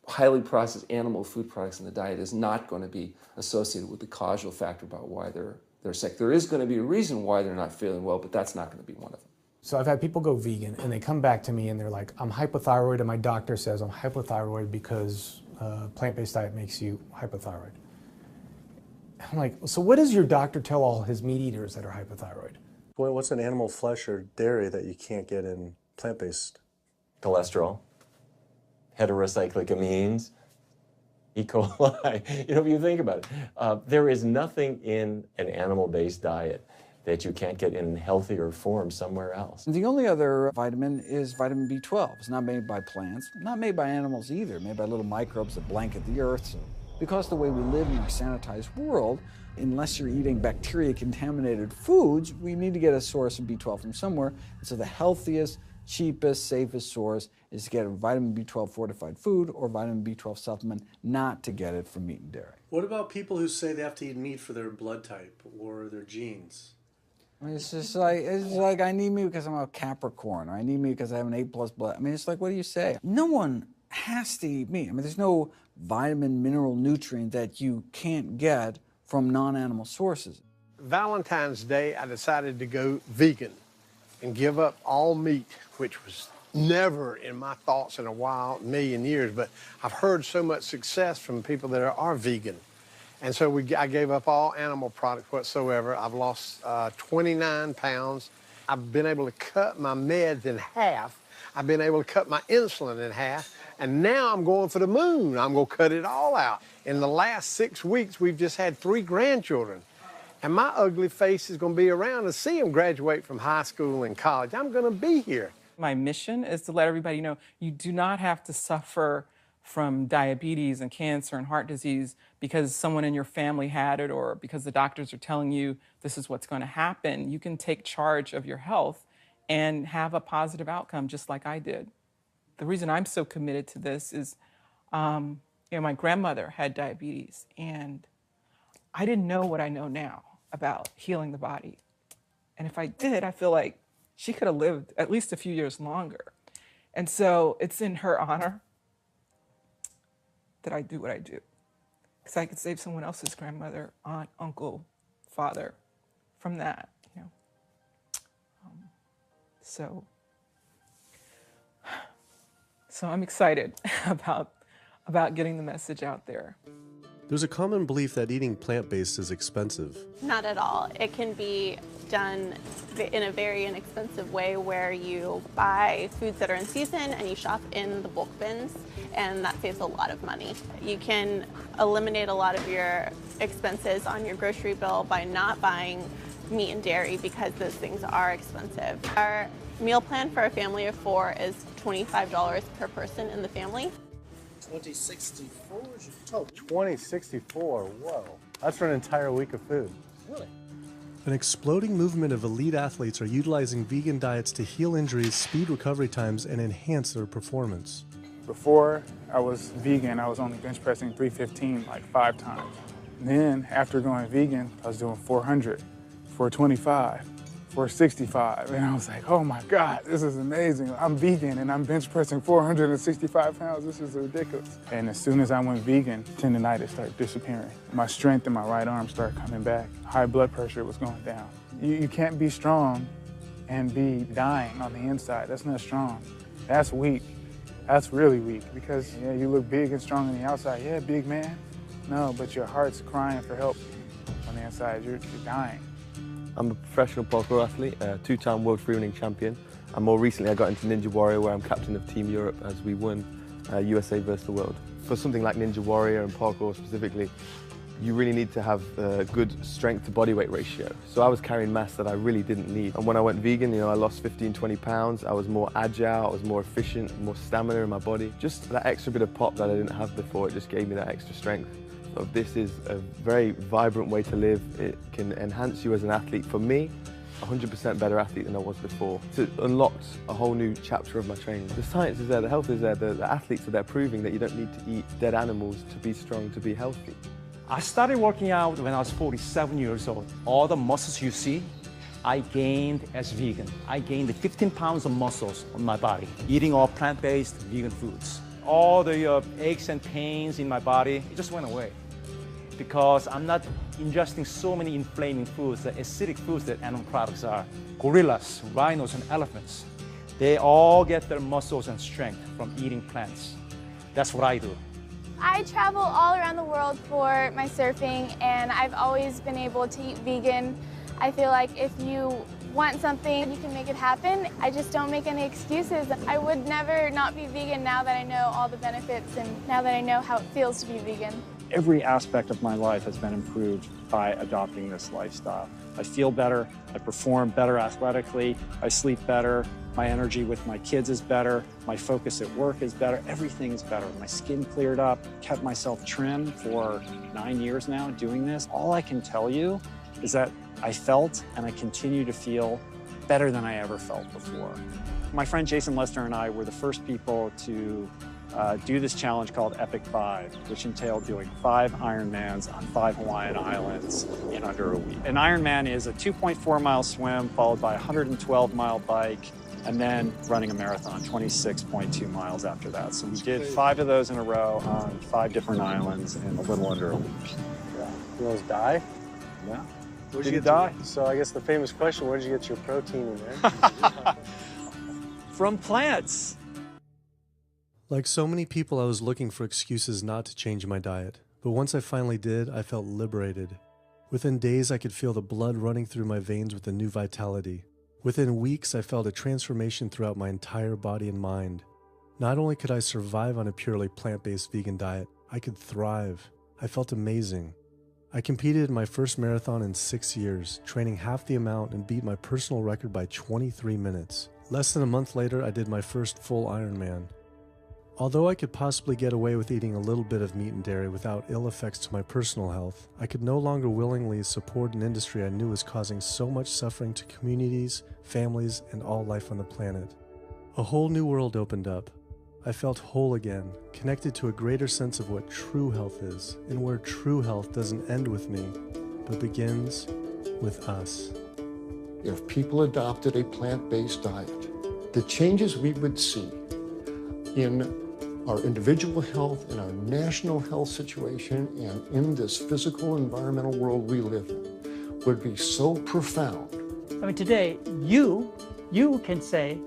highly processed animal food products in the diet is not going to be associated with the causal factor about why they're sick. There is going to be a reason why they're not feeling well, but that's not going to be one of them. So I've had people go vegan and they come back to me and they're like, I'm hypothyroid and my doctor says I'm hypothyroid because plant-based diet makes you hypothyroid. I'm like, so what does your doctor tell all his meat eaters that are hypothyroid? Well, what's an animal flesh or dairy that you can't get in plant-based? Cholesterol, heterocyclic amines, E. coli. You know, if you think about it, there is nothing in an animal-based diet that you can't get in healthier form somewhere else. The only other vitamin is vitamin B12. It's not made by plants, not made by animals either, made by little microbes that blanket the earth. So because the way we live in our sanitized world, unless you're eating bacteria-contaminated foods, we need to get a source of B12 from somewhere. And so the healthiest, cheapest, safest source is to get a vitamin B12 fortified food or vitamin B12 supplement, not to get it from meat and dairy. What about people who say they have to eat meat for their blood type or their genes? I mean, it's like I need meat because I'm a Capricorn, or I need meat because I have an A+ blood. I mean, it's like, what do you say? No one has to eat meat. I mean, there's no vitamin, mineral, nutrient that you can't get from non-animal sources. Valentine's Day, I decided to go vegan and give up all meat, which was never in my thoughts in a million years, but I've heard so much success from people that are vegan. And so I gave up all animal products whatsoever. I've lost 29 pounds. I've been able to cut my meds in half. I've been able to cut my insulin in half. And now I'm going for the moon. I'm going to cut it all out. In the last 6 weeks, we've just had 3 grandchildren. And my ugly face is going to be around to see them graduate from high school and college. I'm going to be here. My mission is to let everybody know you do not have to suffer from diabetes and cancer and heart disease because someone in your family had it or because the doctors are telling you this is what's going to happen. You can take charge of your health and have a positive outcome just like I did. The reason I'm so committed to this is, my grandmother had diabetes and I didn't know what I know now about healing the body. And if I did, I feel like she could have lived at least a few years longer. And so it's in her honor that I do what I do. Because I could save someone else's grandmother, aunt, uncle, father from that, So I'm excited about getting the message out there. There's a common belief that eating plant-based is expensive. Not at all. It can be done in a very inexpensive way where you buy foods that are in season and you shop in the bulk bins, and that saves a lot of money. You can eliminate a lot of your expenses on your grocery bill by not buying meat and dairy because those things are expensive. Our meal plan for a family of 4 is $25 per person in the family. 2064 is your total. 2064, whoa. That's for an entire week of food. Really? An exploding movement of elite athletes are utilizing vegan diets to heal injuries, speed recovery times, and enhance their performance. Before I was vegan, I was only bench pressing 315 like 5 times. Then after going vegan, I was doing 400, 425, 465, and I was like, oh my God, this is amazing. I'm vegan and I'm bench pressing 465 pounds. This is ridiculous. And as soon as I went vegan, tendinitis started disappearing. My strength in my right arm started coming back. High blood pressure was going down. You can't be strong and be dying on the inside. That's not strong. That's weak. That's really weak because yeah, you look big and strong on the outside. Yeah, big man. No, but your heart's crying for help on the inside. You're dying. I'm a professional parkour athlete, a two-time world freerunning champion, and more recently I got into Ninja Warrior where I'm captain of Team Europe as we won USA versus the world. For something like Ninja Warrior and parkour specifically, you really need to have a good strength to body weight ratio. So I was carrying mass that I really didn't need. And when I went vegan, I lost 15, 20 pounds. I was more agile, I was more efficient, more stamina in my body. Just that extra bit of pop that I didn't have before, it just gave me that extra strength. So this is a very vibrant way to live. It can enhance you as an athlete. For me, 100% better athlete than I was before. It unlocked a whole new chapter of my training. The science is there, the health is there, the athletes are there proving that you don't need to eat dead animals to be strong, to be healthy. I started working out when I was 47 years old. All the muscles you see, I gained as vegan. I gained 15 pounds of muscles on my body, eating all plant-based vegan foods. All the aches and pains in my body, it just went away. Because I'm not ingesting so many inflaming foods, the acidic foods that animal products are. Gorillas, rhinos, and elephants, they all get their muscles and strength from eating plants. That's what I do. I travel all around the world for my surfing, and I've always been able to eat vegan. I feel like if you want something, you can make it happen. I just don't make any excuses. I would never not be vegan now that I know all the benefits and now that I know how it feels to be vegan. Every aspect of my life has been improved by adopting this lifestyle. I feel better, I perform better athletically, I sleep better, my energy with my kids is better, my focus at work is better, everything is better. My skin cleared up, kept myself trim for 9 years now doing this. All I can tell you is that I felt and I continue to feel better than I ever felt before. My friend Jason Lester and I were the first people to do this challenge called Epic 5, which entailed doing 5 Ironmans on 5 Hawaiian islands in under a week. An Ironman is a 2.4-mile swim followed by a 112-mile bike and then running a marathon, 26.2 miles after that. So we did 5 of those in a row on 5 different islands in a little under a week. Yeah. You almost die? Yeah. Where'd Did you you die? So I guess the famous question, where did you get your protein in there? From plants. Like so many people, I was looking for excuses not to change my diet. But once I finally did, I felt liberated. Within days, I could feel the blood running through my veins with a new vitality. Within weeks, I felt a transformation throughout my entire body and mind. Not only could I survive on a purely plant-based vegan diet, I could thrive. I felt amazing. I competed in my first marathon in 6 years, training half the amount and beat my personal record by 23 minutes. Less than a month later, I did my first full Ironman. Although I could possibly get away with eating a little bit of meat and dairy without ill effects to my personal health, I could no longer willingly support an industry I knew was causing so much suffering to communities, families, and all life on the planet. A whole new world opened up. I felt whole again, connected to a greater sense of what true health is, and where true health doesn't end with me, but begins with us. If people adopted a plant-based diet, the changes we would see in our individual health, in our national health situation, and in this physical environmental world we live in would be so profound. I mean, today, you can say,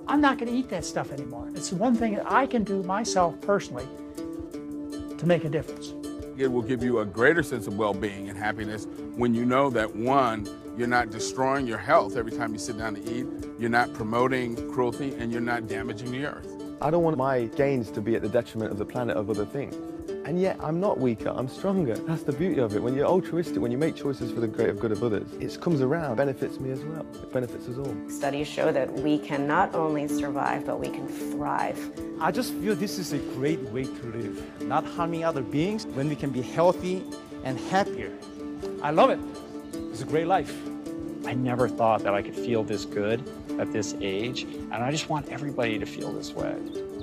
I'm not going to eat that stuff anymore. It's one thing that I can do myself personally to make a difference. It will give you a greater sense of well-being and happiness when you know that, one, you're not destroying your health every time you sit down to eat, you're not promoting cruelty, and you're not damaging the earth. I don't want my gains to be at the detriment of the planet of other things. And yet I'm not weaker, I'm stronger. That's the beauty of it. When you're altruistic, when you make choices for the greater good of others, it comes around, benefits me as well. It benefits us all. Studies show that we can not only survive, but we can thrive. I just feel this is a great way to live, not harming other beings when we can be healthy and happier. I love it. It's a great life. I never thought that I could feel this good at this age, and I just want everybody to feel this way.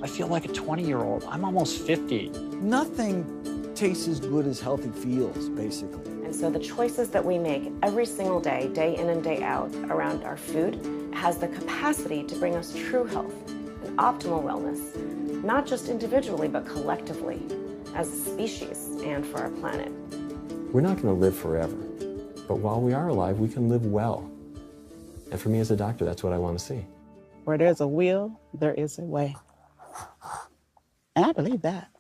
I feel like a 20-year-old. I'm almost 50. Nothing tastes as good as healthy feels, basically. And so the choices that we make every single day, day in and day out, around our food, has the capacity to bring us true health and optimal wellness, not just individually, but collectively, as a species and for our planet. We're not going to live forever, but while we are alive, we can live well. And for me as a doctor, that's what I want to see. Where there's a will, there is a way. And I believe that.